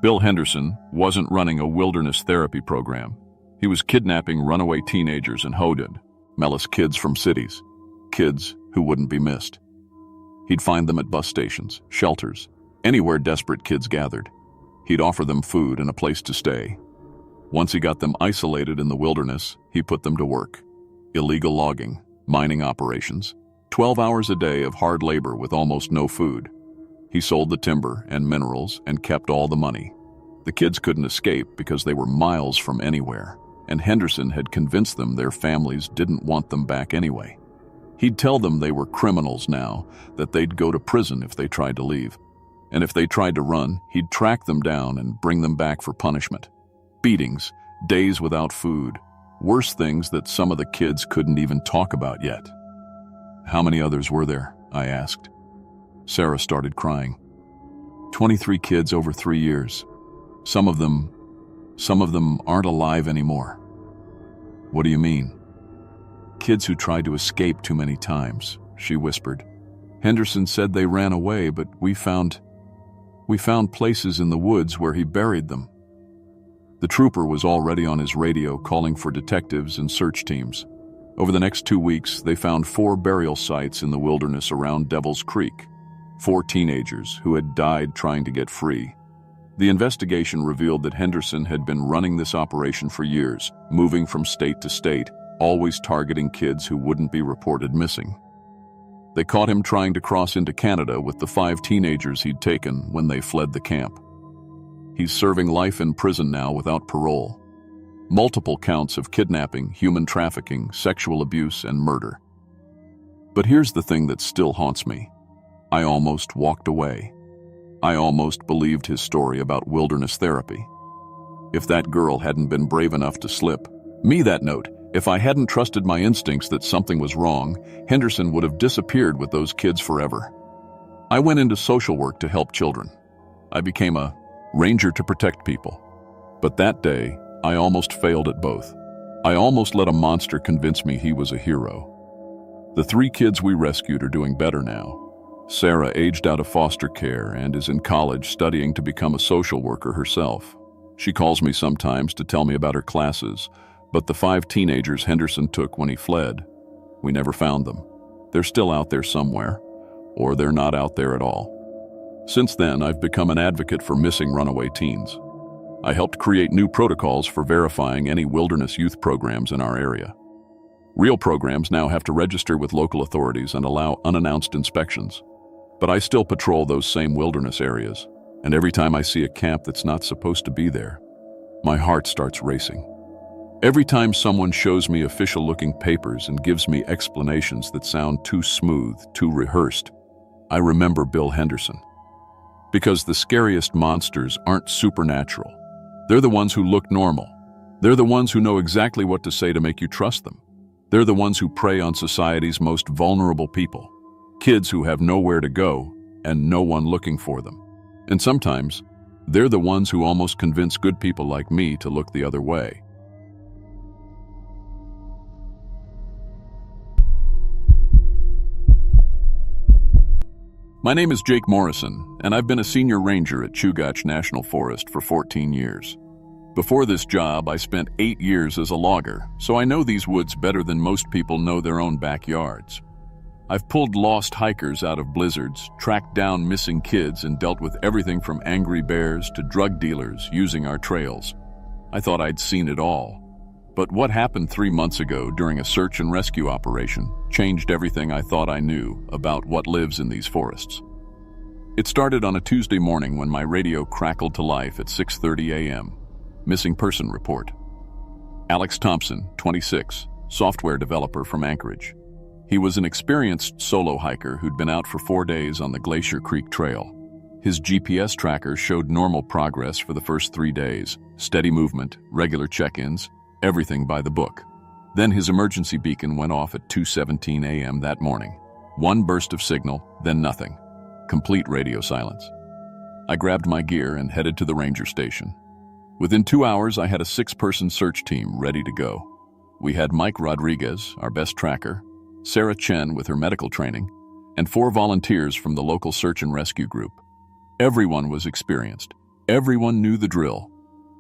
Bill Henderson wasn't running a wilderness therapy program. He was kidnapping runaway teenagers and hooded, Mellis kids from cities, kids who wouldn't be missed. He'd find them at bus stations, shelters, anywhere desperate kids gathered. He'd offer them food and a place to stay. Once he got them isolated in the wilderness, he put them to work. Illegal logging, mining operations, 12 hours a day of hard labor with almost no food. He sold the timber and minerals and kept all the money. The kids couldn't escape because they were miles from anywhere, and Henderson had convinced them their families didn't want them back anyway. He'd tell them they were criminals now, that they'd go to prison if they tried to leave. And if they tried to run, he'd track them down and bring them back for punishment. Beatings, days without food, worse things that some of the kids couldn't even talk about yet. "How many others were there?" I asked. Sarah started crying. 23 kids over 3 years. Some of them aren't alive anymore." "What do you mean?" "Kids who tried to escape too many times," she whispered. "Henderson said they ran away, but we found places in the woods where he buried them." The trooper was already on his radio calling for detectives and search teams. Over the next 2 weeks, they found 4 burial sites in the wilderness around Devil's Creek. 4 teenagers who had died trying to get free. The investigation revealed that Henderson had been running this operation for years, moving from state to state, always targeting kids who wouldn't be reported missing. They caught him trying to cross into Canada with the 5 teenagers he'd taken when they fled the camp. He's serving life in prison now without parole. Multiple counts of kidnapping, human trafficking, sexual abuse, and murder. But here's the thing that still haunts me. I almost walked away. I almost believed his story about wilderness therapy. If that girl hadn't been brave enough to slip me that note, if I hadn't trusted my instincts that something was wrong, Henderson would have disappeared with those kids forever. I went into social work to help children. I became a ranger to protect people. But that day, I almost failed at both. I almost let a monster convince me he was a hero. The 3 kids we rescued are doing better now. Sarah aged out of foster care and is in college studying to become a social worker herself. She calls me sometimes to tell me about her classes, but the 5 teenagers Henderson took when he fled, we never found them. They're still out there somewhere, or they're not out there at all. Since then, I've become an advocate for missing runaway teens. I helped create new protocols for verifying any wilderness youth programs in our area. Real programs now have to register with local authorities and allow unannounced inspections. But I still patrol those same wilderness areas, and every time I see a camp that's not supposed to be there, my heart starts racing. Every time someone shows me official-looking papers and gives me explanations that sound too smooth, too rehearsed, I remember Bill Henderson. Because the scariest monsters aren't supernatural. They're the ones who look normal. They're the ones who know exactly what to say to make you trust them. They're the ones who prey on society's most vulnerable people. Kids who have nowhere to go and no one looking for them. And sometimes, they're the ones who almost convince good people like me to look the other way. My name is Jake Morrison, and I've been a senior ranger at Chugach National Forest for 14 years. Before this job, I spent 8 years as a logger, so I know these woods better than most people know their own backyards. I've pulled lost hikers out of blizzards, tracked down missing kids, and dealt with everything from angry bears to drug dealers using our trails. I thought I'd seen it all. But what happened 3 months ago during a search and rescue operation changed everything I thought I knew about what lives in these forests. It started on a Tuesday morning when my radio crackled to life at 6:30 a.m. Missing person report. Alex Thompson, 26, software developer from Anchorage. He was an experienced solo hiker who'd been out for 4 days on the Glacier Creek Trail. His GPS tracker showed normal progress for the first 3 days, steady movement, regular check-ins, everything by the book. Then his emergency beacon went off at 2:17 a.m. that morning. One burst of signal, then nothing. Complete radio silence. I grabbed my gear and headed to the ranger station. Within 2 hours, I had a 6-person search team ready to go. We had Mike Rodriguez, our best tracker, Sarah Chen with her medical training, and 4 volunteers from the local search and rescue group. Everyone was experienced. Everyone knew the drill.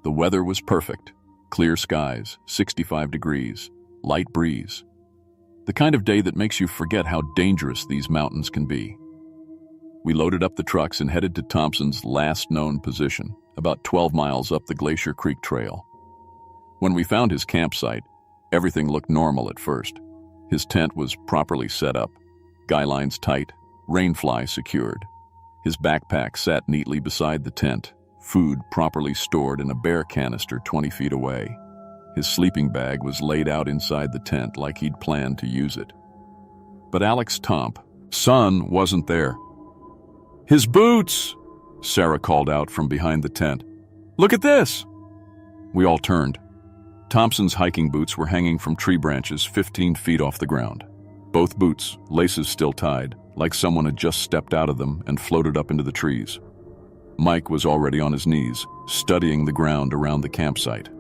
The weather was perfect. Clear skies, 65 degrees, light breeze. The kind of day that makes you forget how dangerous these mountains can be. We loaded up the trucks and headed to Thompson's last known position, about 12 miles up the Glacier Creek Trail. When we found his campsite, everything looked normal at first. His tent was properly set up, guy lines tight, rainfly secured. His backpack sat neatly beside the tent, food properly stored in a bear canister 20 feet away. His sleeping bag was laid out inside the tent like he'd planned to use it. But Alex son wasn't there. "His boots!" Sarah called out from behind the tent. "Look at this!" We all turned. Thompson's hiking boots were hanging from tree branches 15 feet off the ground. Both boots, laces still tied, like someone had just stepped out of them and floated up into the trees. Mike was already on his knees, studying the ground around the campsite.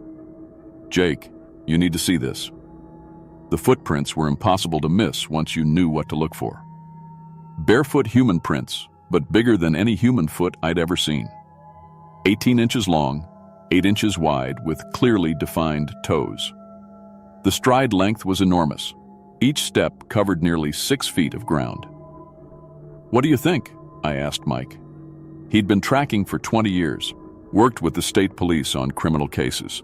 "Jake, you need to see this." The footprints were impossible to miss once you knew what to look for. Barefoot human prints, but bigger than any human foot I'd ever seen. 18 inches long, 8 inches wide, with clearly defined toes. The stride length was enormous. Each step covered nearly 6 feet of ground. "What do you think?" I asked Mike. He'd been tracking for 20 years, worked with the state police on criminal cases.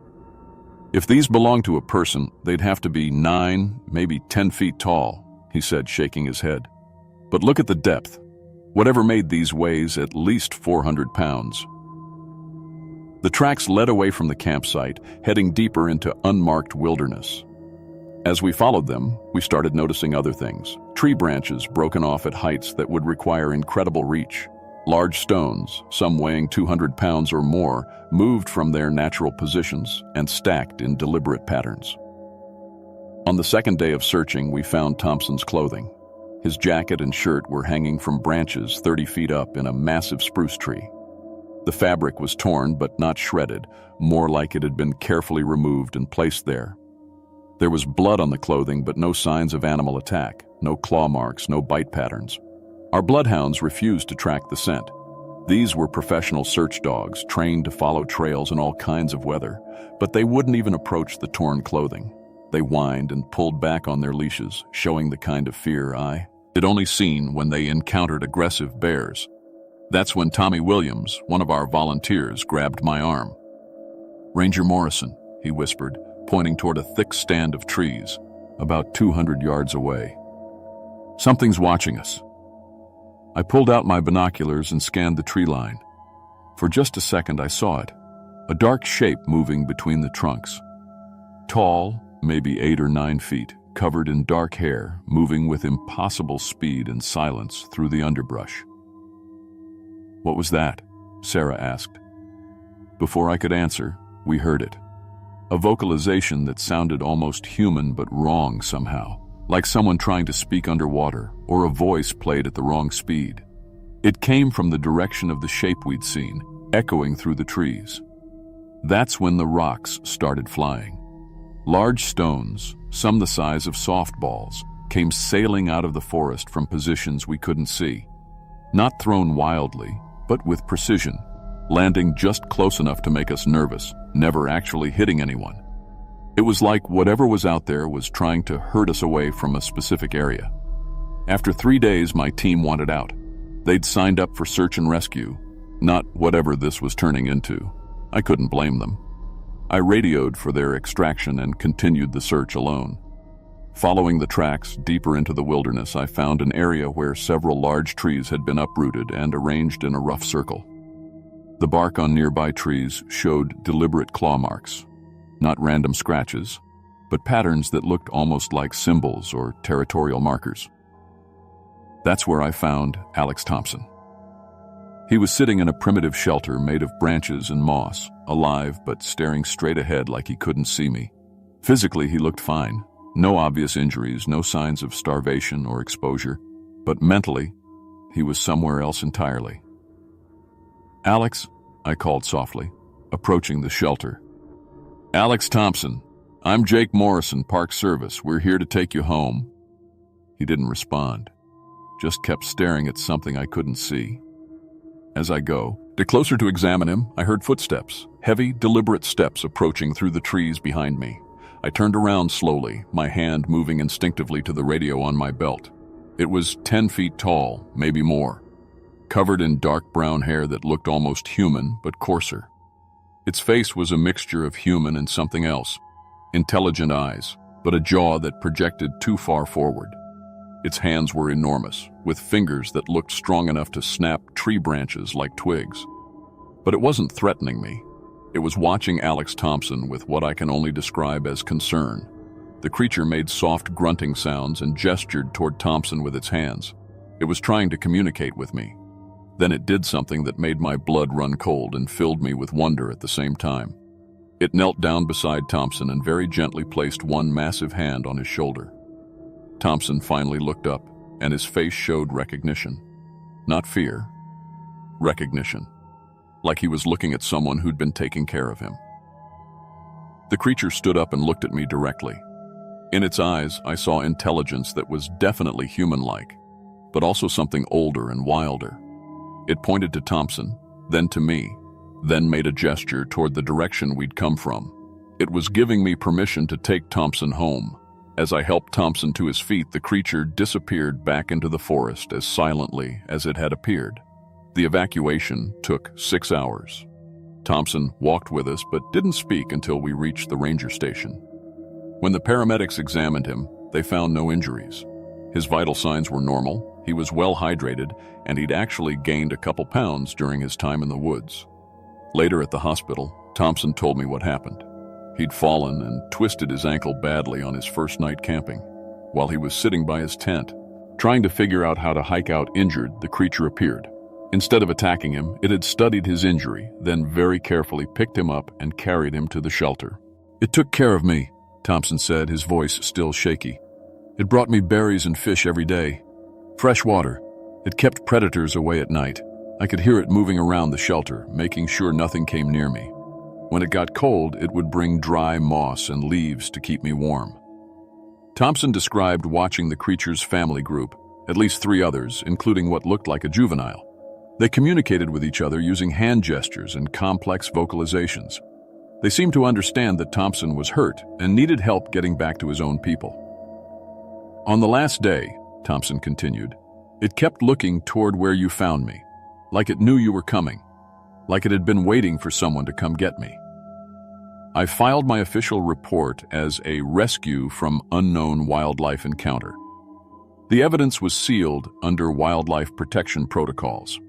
"If these belonged to a person, they'd have to be 9, maybe 10 feet tall," he said, shaking his head. "But look at the depth. Whatever made these weighs at least 400 pounds. The tracks led away from the campsite, heading deeper into unmarked wilderness. As we followed them, we started noticing other things. Tree branches broken off at heights that would require incredible reach. Large stones, some weighing 200 pounds or more, moved from their natural positions and stacked in deliberate patterns. On the second day of searching, we found Thompson's clothing. His jacket and shirt were hanging from branches 30 feet up in a massive spruce tree. The fabric was torn but not shredded, more like it had been carefully removed and placed there. There was blood on the clothing but no signs of animal attack, no claw marks, no bite patterns. Our bloodhounds refused to track the scent. These were professional search dogs, trained to follow trails in all kinds of weather, but they wouldn't even approach the torn clothing. They whined and pulled back on their leashes, showing the kind of fear I had only seen when they encountered aggressive bears. That's when Tommy Williams, one of our volunteers, grabbed my arm. "Ranger Morrison," he whispered, pointing toward a thick stand of trees, about 200 yards away. "Something's watching us." I pulled out my binoculars and scanned the tree line. For just a second I saw it, a dark shape moving between the trunks. Tall, maybe 8 or 9 feet, covered in dark hair, moving with impossible speed and silence through the underbrush. "What was that?" Sarah asked. Before I could answer, we heard it. A vocalization that sounded almost human but wrong somehow, like someone trying to speak underwater, or a voice played at the wrong speed. It came from the direction of the shape we'd seen, echoing through the trees. That's when the rocks started flying. Large stones, some the size of softballs, came sailing out of the forest from positions we couldn't see. Not thrown wildly, but with precision, landing just close enough to make us nervous, never actually hitting anyone. It was like whatever was out there was trying to herd us away from a specific area. After 3 days, my team wanted out. They'd signed up for search and rescue, not whatever this was turning into. I couldn't blame them. I radioed for their extraction and continued the search alone. Following the tracks deeper into the wilderness, I found an area where several large trees had been uprooted and arranged in a rough circle. The bark on nearby trees showed deliberate claw marks, not random scratches, but patterns that looked almost like symbols or territorial markers. That's where I found Alex Thompson. He was sitting in a primitive shelter made of branches and moss, alive but staring straight ahead like he couldn't see me. Physically, he looked fine. No obvious injuries, no signs of starvation or exposure. But mentally, he was somewhere else entirely. "Alex," I called softly, approaching the shelter. "Alex Thompson, I'm Jake Morrison, Park Service. We're here to take you home." He didn't respond, just kept staring at something I couldn't see. As I got closer to examine him, I heard footsteps, heavy, deliberate steps approaching through the trees behind me. I turned around slowly, my hand moving instinctively to the radio on my belt. It was 10 feet tall, maybe more, covered in dark brown hair that looked almost human but coarser. Its face was a mixture of human and something else. Intelligent eyes, but a jaw that projected too far forward. Its hands were enormous, with fingers that looked strong enough to snap tree branches like twigs. But it wasn't threatening me. It was watching Alex Thompson with what I can only describe as concern. The creature made soft grunting sounds and gestured toward Thompson with its hands. It was trying to communicate with me. Then it did something that made my blood run cold and filled me with wonder at the same time. It knelt down beside Thompson and very gently placed one massive hand on his shoulder. Thompson finally looked up, and his face showed recognition. Not fear, recognition. Like he was looking at someone who'd been taking care of him. The creature stood up and looked at me directly. In its eyes, I saw intelligence that was definitely human-like, but also something older and wilder. It pointed to Thompson, then to me, then made a gesture toward the direction we'd come from. It was giving me permission to take Thompson home. As I helped Thompson to his feet, the creature disappeared back into the forest as silently as it had appeared. The evacuation took 6 hours. Thompson walked with us but didn't speak until we reached the ranger station. When the paramedics examined him, they found no injuries. His vital signs were normal, he was well hydrated, and he'd actually gained a couple pounds during his time in the woods. Later at the hospital, Thompson told me what happened. He'd fallen and twisted his ankle badly on his first night camping. While he was sitting by his tent, trying to figure out how to hike out injured, the creature appeared. Instead of attacking him, it had studied his injury, then very carefully picked him up and carried him to the shelter. "It took care of me," Thompson said, his voice still shaky. "It brought me berries and fish every day. Fresh water. It kept predators away at night. I could hear it moving around the shelter, making sure nothing came near me. When it got cold, it would bring dry moss and leaves to keep me warm." Thompson described watching the creature's family group, at least 3 others, including what looked like a juvenile. They communicated with each other using hand gestures and complex vocalizations. They seemed to understand that Thompson was hurt and needed help getting back to his own people. "On the last day," Thompson continued, "it kept looking toward where you found me, like it knew you were coming, like it had been waiting for someone to come get me. I filed my official report as a rescue from unknown wildlife encounter. The evidence was sealed under wildlife protection protocols.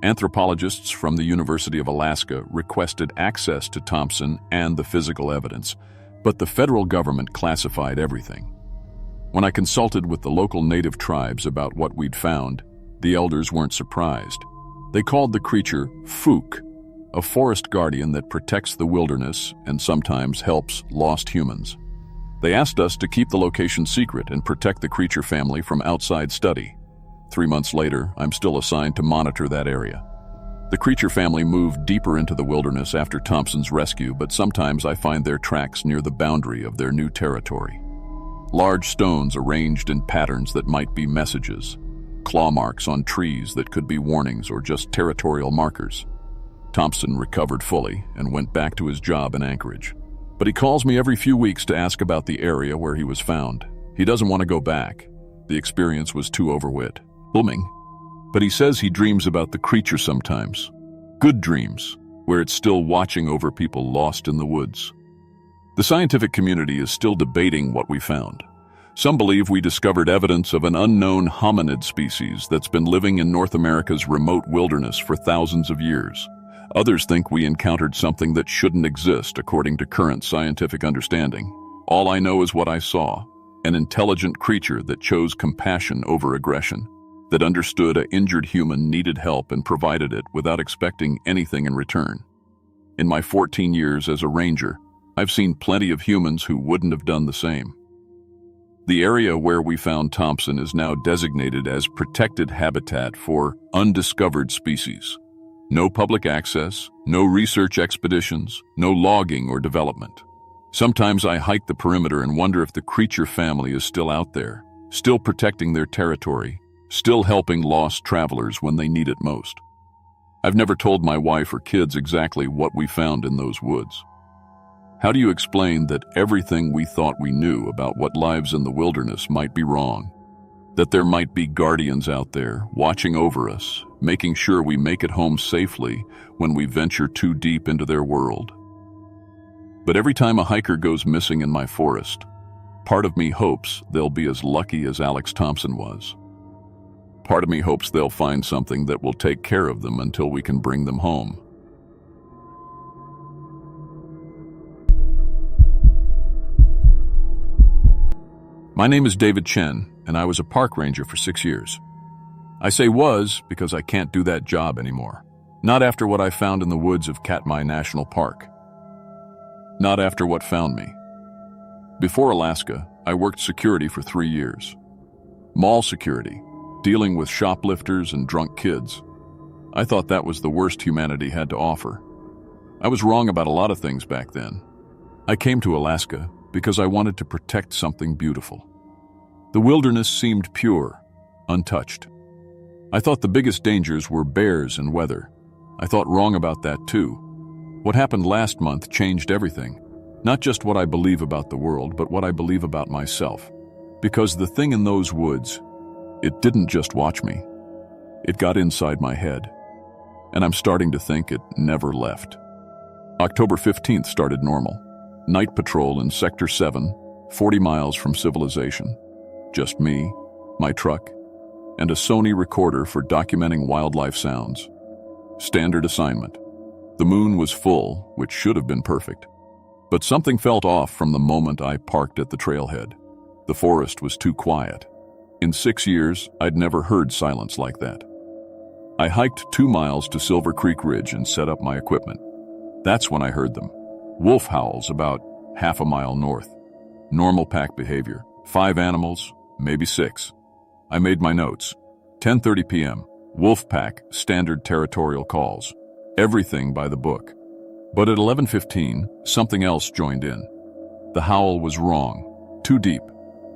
Anthropologists from the University of Alaska requested access to Thompson and the physical evidence, but the federal government classified everything. When I consulted with the local native tribes about what we'd found, the elders weren't surprised. They called the creature Fook, a forest guardian that protects the wilderness and sometimes helps lost humans. They asked us to keep the location secret and protect the creature family from outside study. 3 months later, I'm still assigned to monitor that area. The creature family moved deeper into the wilderness after Thompson's rescue, but sometimes I find their tracks near the boundary of their new territory. Large stones arranged in patterns that might be messages, claw marks on trees that could be warnings or just territorial markers. Thompson recovered fully and went back to his job in Anchorage. But he calls me every few weeks to ask about the area where he was found. He doesn't want to go back. The experience was too overwhelming. But he says he dreams about the creature sometimes. Good dreams, where it's still watching over people lost in the woods. The scientific community is still debating what we found. Some believe we discovered evidence of an unknown hominid species that's been living in North America's remote wilderness for thousands of years. Others think we encountered something that shouldn't exist according to current scientific understanding. All I know is what I saw: an intelligent creature that chose compassion over aggression, that understood an injured human needed help and provided it without expecting anything in return. In my 14 years as a ranger, I've seen plenty of humans who wouldn't have done the same. The area where we found Thompson is now designated as protected habitat for undiscovered species. No public access, no research expeditions, no logging or development. Sometimes I hike the perimeter and wonder if the creature family is still out there, still protecting their territory, still helping lost travelers when they need it most. I've never told my wife or kids exactly what we found in those woods. How do you explain that everything we thought we knew about what lives in the wilderness might be wrong? That there might be guardians out there watching over us, making sure we make it home safely when we venture too deep into their world. But every time a hiker goes missing in my forest, part of me hopes they'll be as lucky as Alex Thompson was. Part of me hopes they'll find something that will take care of them until we can bring them home. My name is David Chen, and I was a park ranger for 6 years. I say was because I can't do that job anymore. Not after what I found in the woods of Katmai National Park. Not after what found me. Before Alaska, I worked security for 3 years. Mall security, dealing with shoplifters and drunk kids. I thought that was the worst humanity had to offer. I was wrong about a lot of things back then. I came to Alaska because I wanted to protect something beautiful. The wilderness seemed pure, untouched. I thought the biggest dangers were bears and weather. I thought wrong about that too. What happened last month changed everything. Not just what I believe about the world, but what I believe about myself. Because the thing in those woods, it didn't just watch me. It got inside my head. And I'm starting to think it never left. October 15th started normal. Night patrol in Sector 7, 40 miles from civilization. Just me, my truck, and a Sony recorder for documenting wildlife sounds. Standard assignment. The moon was full, which should have been perfect. But something felt off from the moment I parked at the trailhead. The forest was too quiet. In 6 years, I'd never heard silence like that. I hiked 2 miles to Silver Creek Ridge and set up my equipment. That's when I heard them. Wolf howls about half a mile north. Normal pack behavior. 5 animals, maybe 6. I made my notes. 10:30 p.m. Wolf pack, standard territorial calls. Everything by the book. But at 11:15, something else joined in. The howl was wrong. Too deep.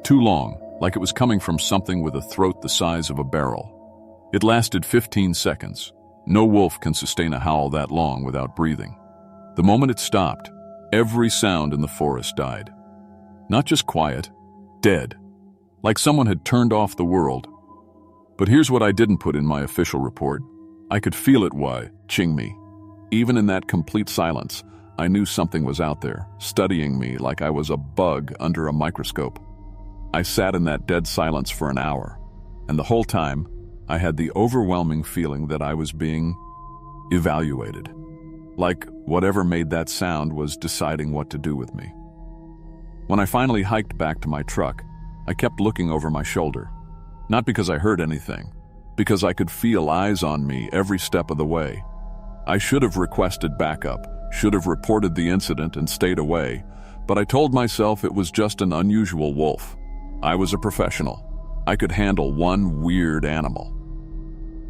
Too long, like it was coming from something with a throat the size of a barrel. It lasted 15 seconds. No wolf can sustain a howl that long without breathing. The moment it stopped, every sound in the forest died. Not just quiet, dead. Like someone had turned off the world. But here's what I didn't put in my official report. I could feel it watching me. Even in that complete silence, I knew something was out there, studying me like I was a bug under a microscope. I sat in that dead silence for an hour, and the whole time, I had the overwhelming feeling that I was being evaluated. Like whatever made that sound was deciding what to do with me. When I finally hiked back to my truck, I kept looking over my shoulder. Not because I heard anything, because I could feel eyes on me every step of the way. I should have requested backup, should have reported the incident and stayed away, but I told myself it was just an unusual wolf. I was a professional. I could handle one weird animal.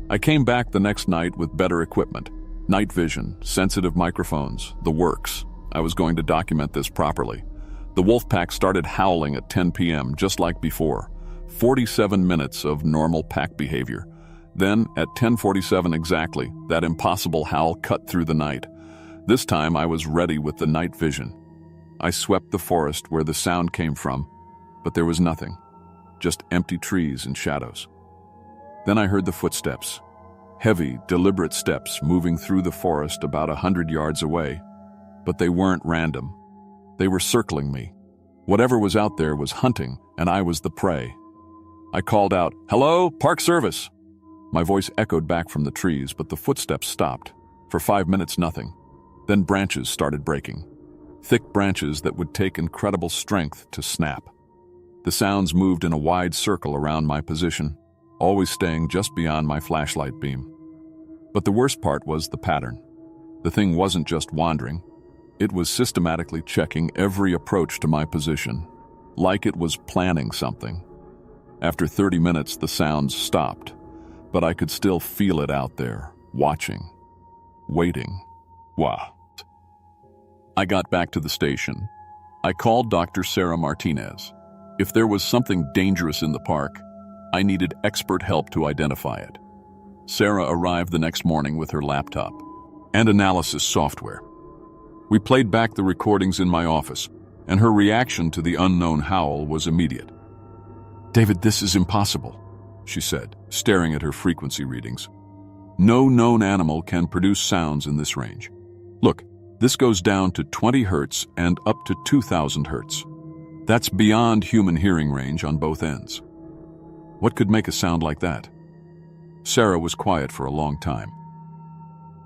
I came back the next night with better equipment. Night vision, sensitive microphones, the works. I was going to document this properly. The wolf pack started howling at 10 p.m., just like before. 47 minutes of normal pack behavior. Then, at 10:47 exactly, that impossible howl cut through the night. This time I was ready with the night vision. I swept the forest where the sound came from, but there was nothing. Just empty trees and shadows. Then I heard the footsteps. Heavy, deliberate steps moving through the forest about 100 yards away. But they weren't random. They were circling me. Whatever was out there was hunting, and I was the prey. I called out, "Hello, Park Service!" My voice echoed back from the trees, but the footsteps stopped. For 5 minutes, nothing. Then branches started breaking. Thick branches that would take incredible strength to snap. The sounds moved in a wide circle around my position, always staying just beyond my flashlight beam. But the worst part was the pattern. The thing wasn't just wandering. It was systematically checking every approach to my position, like it was planning something. After 30 minutes, the sounds stopped, but I could still feel it out there, watching, waiting. Wow. I got back to the station. I called Dr. Sarah Martinez. If there was something dangerous in the park, I needed expert help to identify it. Sarah arrived the next morning with her laptop and analysis software. We played back the recordings in my office, and her reaction to the unknown howl was immediate. "David, this is impossible," she said, staring at her frequency readings. "No known animal can produce sounds in this range. Look, this goes down to 20 hertz and up to 2000 hertz. That's beyond human hearing range on both ends. What could make a sound like that?" Sarah was quiet for a long time.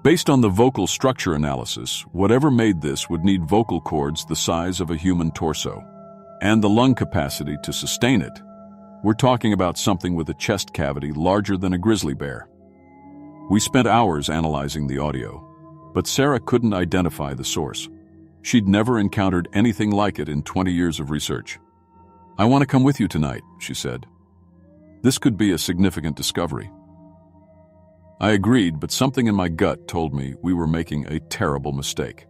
Based on the vocal structure analysis, whatever made this would need vocal cords the size of a human torso, and the lung capacity to sustain it. We're talking about something with a chest cavity larger than a grizzly bear. We spent hours analyzing the audio, but Sarah couldn't identify the source. She'd never encountered anything like it in 20 years of research. "I want to come with you tonight," she said. "This could be a significant discovery." I agreed, but something in my gut told me we were making a terrible mistake.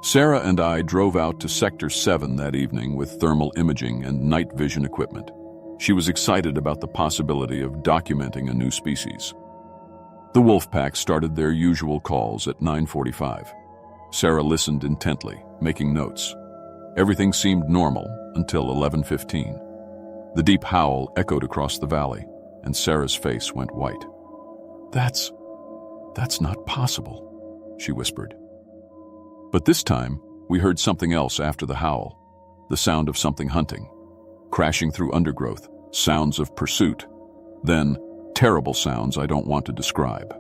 Sarah and I drove out to Sector 7 that evening with thermal imaging and night vision equipment. She was excited about the possibility of documenting a new species. The wolf pack started their usual calls at 9:45. Sarah listened intently, making notes. Everything seemed normal until 11:15. The deep howl echoed across the valley, and Sarah's face went white. That's not possible," she whispered. But this time, we heard something else after the howl, the sound of something hunting, crashing through undergrowth, sounds of pursuit, then terrible sounds I don't want to describe.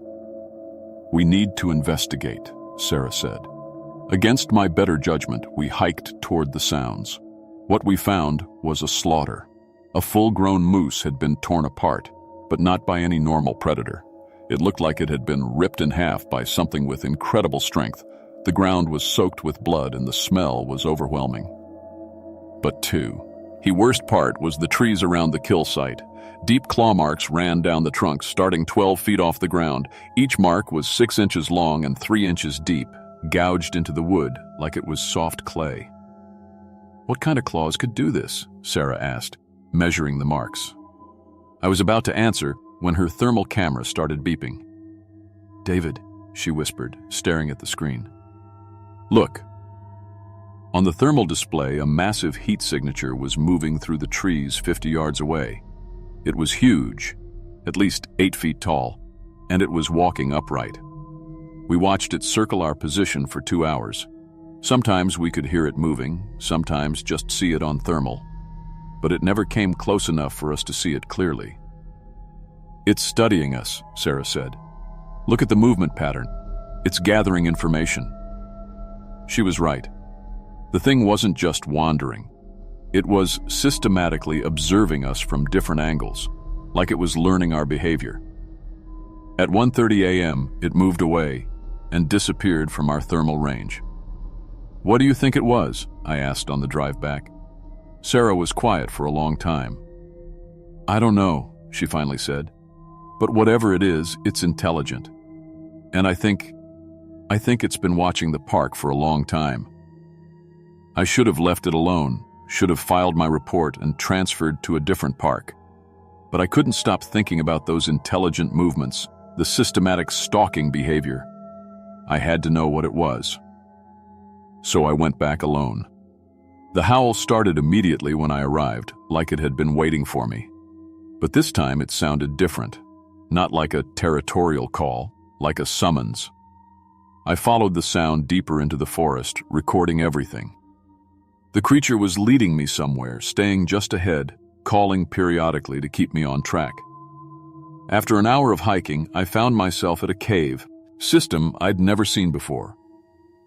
"We need to investigate," Sarah said. Against my better judgment, we hiked toward the sounds. What we found was a slaughter. A full-grown moose had been torn apart, but not by any normal predator. It looked like it had been ripped in half by something with incredible strength. The ground was soaked with blood and the smell was overwhelming. But the worst part was the trees around the kill site. Deep claw marks ran down the trunks, starting 12 feet off the ground. Each mark was 6 inches long and 3 inches deep, gouged into the wood like it was soft clay. "What kind of claws could do this?" Sarah asked, measuring the marks. I was about to answer when her thermal camera started beeping. "David," she whispered, staring at the screen. "Look." On the thermal display, a massive heat signature was moving through the trees 50 yards away. It was huge, at least 8 feet tall, and it was walking upright. We watched it circle our position for 2 hours. Sometimes we could hear it moving, sometimes just see it on thermal, but it never came close enough for us to see it clearly. "It's studying us," Sarah said. "Look at the movement pattern. It's gathering information." She was right. The thing wasn't just wandering. It was systematically observing us from different angles, like it was learning our behavior. At 1:30 a.m., it moved away and disappeared from our thermal range. "What do you think it was?" I asked on the drive back. Sarah was quiet for a long time. "I don't know," she finally said. "But whatever it is, it's intelligent. And I think it's been watching the park for a long time. I should have left it alone, should have filed my report and transferred to a different park. But I couldn't stop thinking about those intelligent movements, the systematic stalking behavior. I had to know what it was. So I went back alone. The howl started immediately when I arrived, like it had been waiting for me. But this time it sounded different. Not like a territorial call, like a summons. I followed the sound deeper into the forest, recording everything. The creature was leading me somewhere, staying just ahead, calling periodically to keep me on track. After an hour of hiking, I found myself at a cave system I'd never seen before.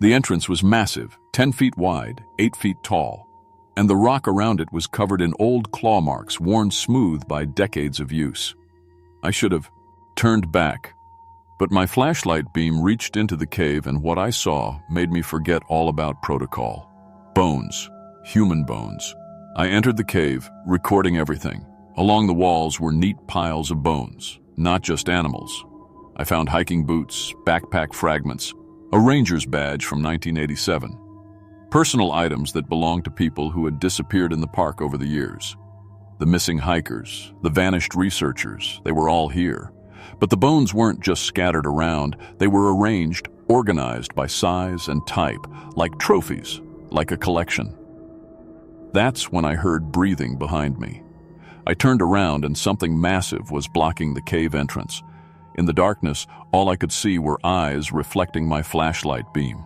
The entrance was massive, 10 feet wide, 8 feet tall, and the rock around it was covered in old claw marks worn smooth by decades of use. I should have turned back, but my flashlight beam reached into the cave, and what I saw made me forget all about protocol. Bones, human bones. I entered the cave, recording everything. Along the walls were neat piles of bones, not just animals. I found hiking boots, backpack fragments, a ranger's badge from 1987. Personal items that belonged to people who had disappeared in the park over the years. The missing hikers, the vanished researchers, they were all here. But the bones weren't just scattered around, they were arranged, organized by size and type, like trophies, like a collection. That's when I heard breathing behind me. I turned around and something massive was blocking the cave entrance. In the darkness, all I could see were eyes reflecting my flashlight beam.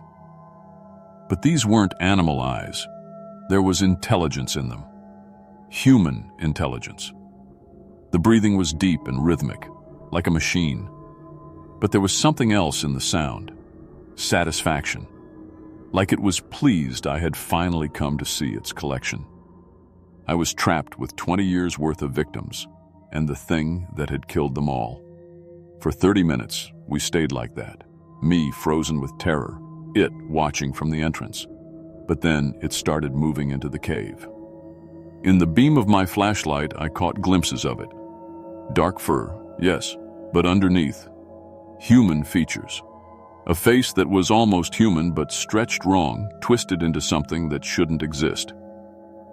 But these weren't animal eyes. There was intelligence in them. Human intelligence. The breathing was deep and rhythmic, like a machine. But there was something else in the sound. Satisfaction. Like it was pleased I had finally come to see its collection. I was trapped with 20 years' worth of victims, and the thing that had killed them all. For 30 minutes, we stayed like that, me frozen with terror, it watching from the entrance. But then it started moving into the cave. In the beam of my flashlight, I caught glimpses of it. Dark fur, yes, but underneath, human features. A face that was almost human but stretched wrong, twisted into something that shouldn't exist.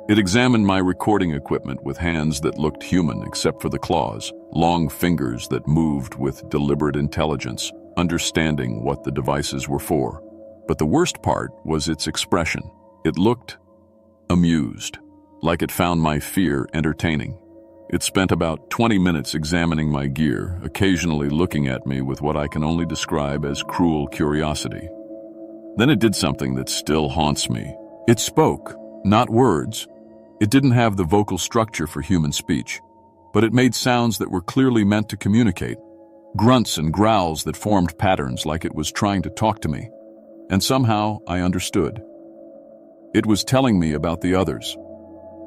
It examined my recording equipment with hands that looked human except for the claws, long fingers that moved with deliberate intelligence, understanding what the devices were for. But the worst part was its expression. It looked amused, like it found my fear entertaining. It spent about 20 minutes examining my gear, occasionally looking at me with what I can only describe as cruel curiosity. Then it did something that still haunts me. It spoke, not words. It didn't have the vocal structure for human speech, but it made sounds that were clearly meant to communicate, grunts and growls that formed patterns like it was trying to talk to me. And somehow I understood. It was telling me about the others,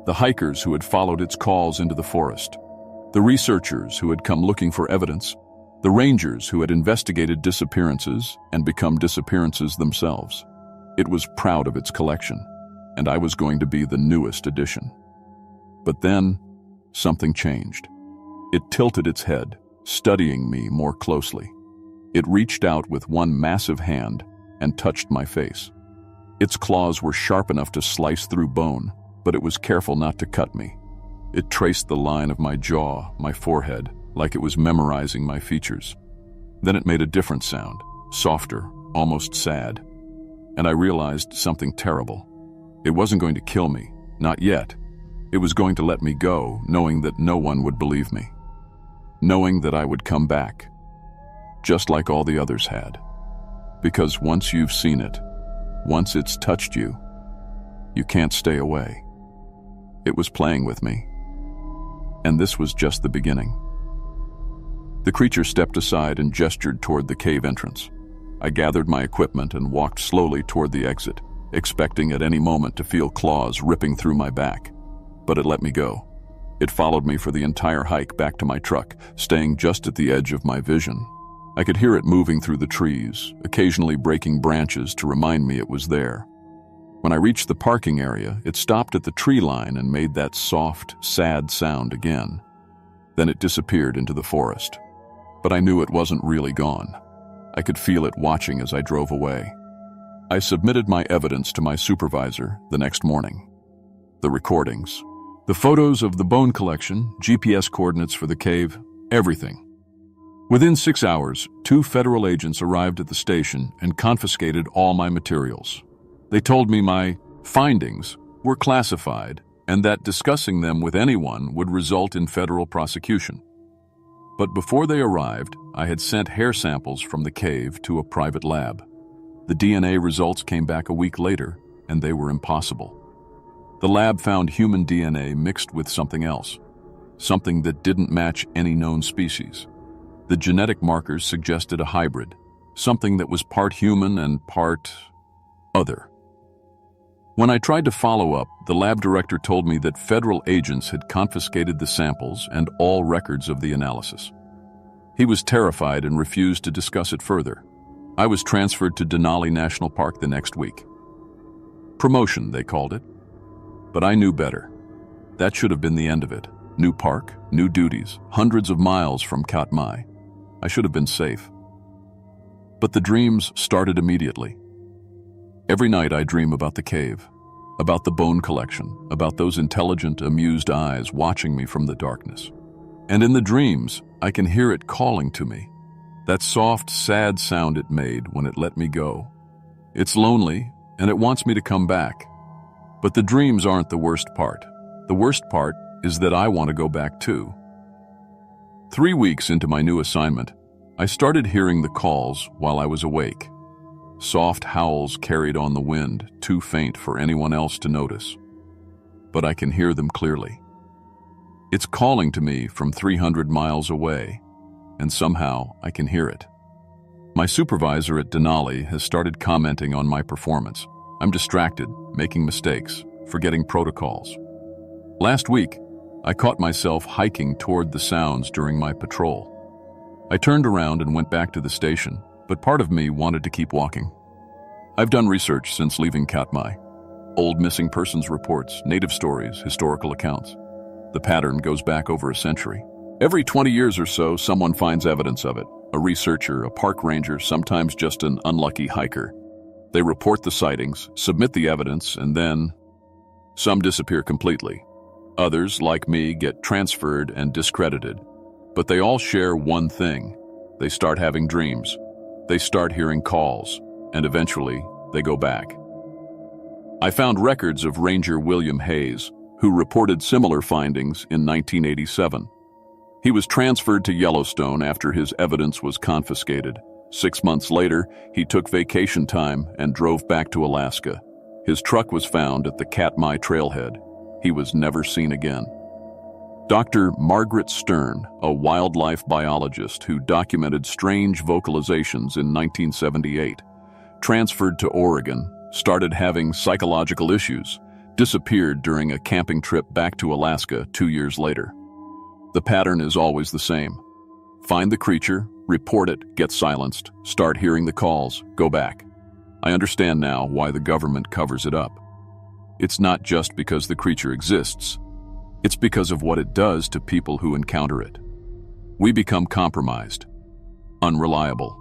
the hikers who had followed its calls into the forest, the researchers who had come looking for evidence, the rangers who had investigated disappearances and become disappearances themselves. It was proud of its collection, and I was going to be the newest addition. But then, something changed. It tilted its head, studying me more closely. It reached out with one massive hand and touched my face. Its claws were sharp enough to slice through bone, but it was careful not to cut me. It traced the line of my jaw, my forehead, like it was memorizing my features. Then it made a different sound, softer, almost sad. And I realized something terrible. It wasn't going to kill me, not yet. It was going to let me go, knowing that no one would believe me. Knowing that I would come back, just like all the others had. Because once you've seen it, once it's touched you, you can't stay away. It was playing with me. And this was just the beginning. The creature stepped aside and gestured toward the cave entrance. I gathered my equipment and walked slowly toward the exit, expecting at any moment to feel claws ripping through my back. But it let me go. It followed me for the entire hike back to my truck, staying just at the edge of my vision. I could hear it moving through the trees, occasionally breaking branches to remind me it was there. When I reached the parking area, it stopped at the tree line and made that soft, sad sound again. Then it disappeared into the forest. But I knew it wasn't really gone. I could feel it watching as I drove away. I submitted my evidence to my supervisor the next morning. The recordings, the photos of the bone collection, GPS coordinates for the cave, everything. Within 6 hours, 2 federal agents arrived at the station and confiscated all my materials. They told me my findings were classified and that discussing them with anyone would result in federal prosecution. But before they arrived, I had sent hair samples from the cave to a private lab. The DNA results came back a week later, and they were impossible. The lab found human DNA mixed with something else, something that didn't match any known species. The genetic markers suggested a hybrid, something that was part human and part other. When I tried to follow up, the lab director told me that federal agents had confiscated the samples and all records of the analysis. He was terrified and refused to discuss it further. I was transferred to Denali National Park the next week. Promotion, they called it. But I knew better. That should have been the end of it. New park, new duties, hundreds of miles from Katmai. I should have been safe. But the dreams started immediately. Every night I dream about the cave, about the bone collection, about those intelligent, amused eyes watching me from the darkness. And in the dreams, I can hear it calling to me. That soft, sad sound it made when it let me go. It's lonely, and it wants me to come back. But the dreams aren't the worst part. The worst part is that I want to go back too. 3 weeks into my new assignment, I started hearing the calls while I was awake. Soft howls carried on the wind, too faint for anyone else to notice. But I can hear them clearly. It's calling to me from 300 miles away, and somehow I can hear it. My supervisor at Denali has started commenting on my performance. I'm distracted, making mistakes, forgetting protocols. Last week, I caught myself hiking toward the sounds during my patrol. I turned around and went back to the station, but part of me wanted to keep walking. I've done research since leaving Katmai. Old missing persons reports, native stories, historical accounts. The pattern goes back over a century. Every 20 years or so, someone finds evidence of it. A researcher, a park ranger, sometimes just an unlucky hiker. They report the sightings, submit the evidence, and then some disappear completely. Others, like me, get transferred and discredited. But they all share one thing. They start having dreams. They start hearing calls, and eventually they go back. I found records of Ranger William Hayes, who reported similar findings in 1987. He was transferred to Yellowstone after his evidence was confiscated. 6 months later, he took vacation time and drove back to Alaska. His truck was found at the Katmai trailhead. He was never seen again. Dr. Margaret Stern, a wildlife biologist who documented strange vocalizations in 1978, transferred to Oregon, started having psychological issues, disappeared during a camping trip back to Alaska 2 years later. The pattern is always the same. Find the creature, report it, get silenced, start hearing the calls, go back. I understand now why the government covers it up. It's not just because the creature exists. It's because of what it does to people who encounter it. We become compromised, unreliable.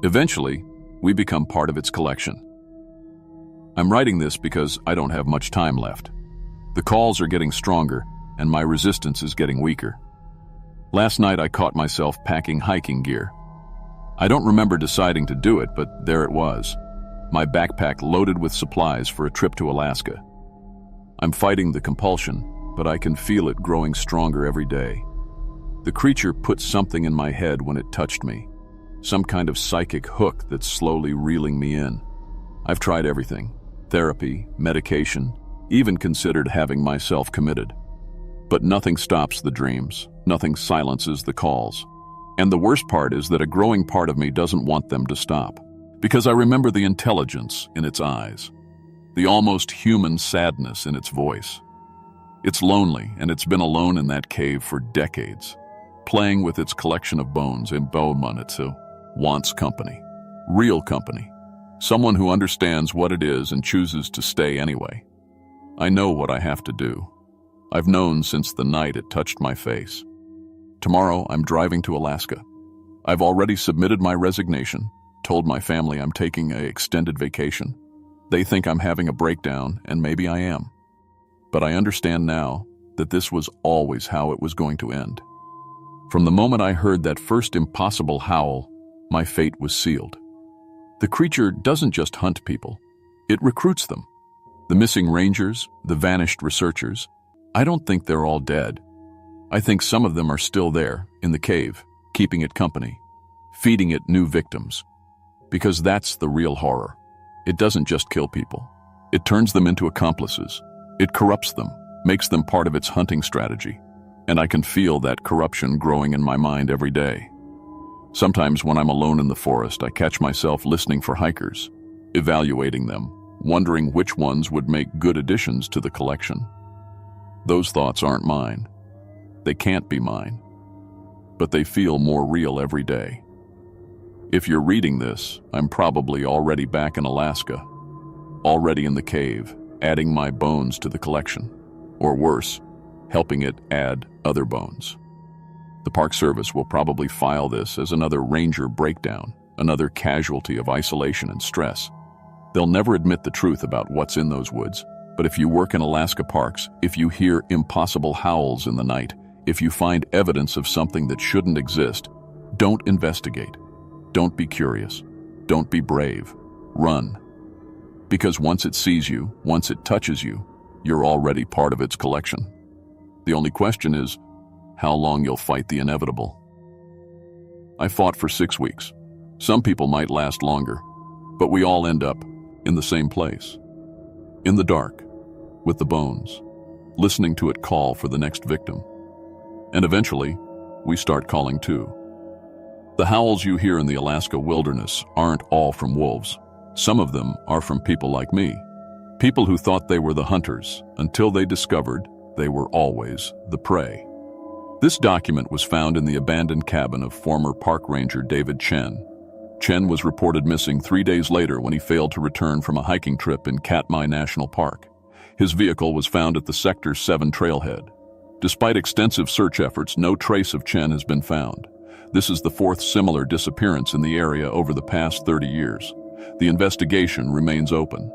Eventually, we become part of its collection. I'm writing this because I don't have much time left. The calls are getting stronger, and my resistance is getting weaker. Last night I caught myself packing hiking gear. I don't remember deciding to do it, but there it was. My backpack loaded with supplies for a trip to Alaska. I'm fighting the compulsion, but I can feel it growing stronger every day. The creature put something in my head when it touched me, some kind of psychic hook that's slowly reeling me in. I've tried everything, therapy, medication, even considered having myself committed. But nothing stops the dreams, nothing silences the calls. And the worst part is that a growing part of me doesn't want them to stop, because I remember the intelligence in its eyes, the almost human sadness in its voice. It's lonely, and it's been alone in that cave for decades, playing with its collection of bones in Bowmanitsu. Wants company, real company, someone who understands what it is and chooses to stay anyway. I know what I have to do. I've known since the night it touched my face. Tomorrow, I'm driving to Alaska. I've already submitted my resignation, told my family I'm taking an extended vacation. They think I'm having a breakdown, and maybe I am. But I understand now that this was always how it was going to end. From the moment I heard that first impossible howl, my fate was sealed. The creature doesn't just hunt people, it recruits them. The missing rangers, the vanished researchers, I don't think they're all dead. I think some of them are still there, in the cave, keeping it company, feeding it new victims. Because that's the real horror. It doesn't just kill people. It turns them into accomplices, It corrupts them, makes them part of its hunting strategy, and I can feel that corruption growing in my mind every day. Sometimes when I'm alone in the forest, I catch myself listening for hikers, evaluating them, wondering which ones would make good additions to the collection. Those thoughts aren't mine. They can't be mine. But they feel more real every day. If you're reading this, I'm probably already back in Alaska, already in the cave, adding my bones to the collection, or worse, helping it add other bones. The Park Service will probably file this as another ranger breakdown, another casualty of isolation and stress. They'll never admit the truth about what's in those woods, but if you work in Alaska parks, if you hear impossible howls in the night, if you find evidence of something that shouldn't exist, don't investigate. Don't be curious. Don't be brave. Run. Because once it sees you, once it touches you, you're already part of its collection. The only question is how long you'll fight the inevitable. I fought for 6 weeks. Some people might last longer, but we all end up in the same place. In the dark, with the bones, listening to it call for the next victim. And eventually, we start calling too. The howls you hear in the Alaska wilderness aren't all from wolves. Some of them are from people like me. People who thought they were the hunters until they discovered they were always the prey. This document was found in the abandoned cabin of former park ranger David Chen. Chen was reported missing 3 days later when he failed to return from a hiking trip in Katmai National Park. His vehicle was found at the Sector 7 trailhead. Despite extensive search efforts, no trace of Chen has been found. This is the 4th similar disappearance in the area over the past 30 years. The investigation remains open.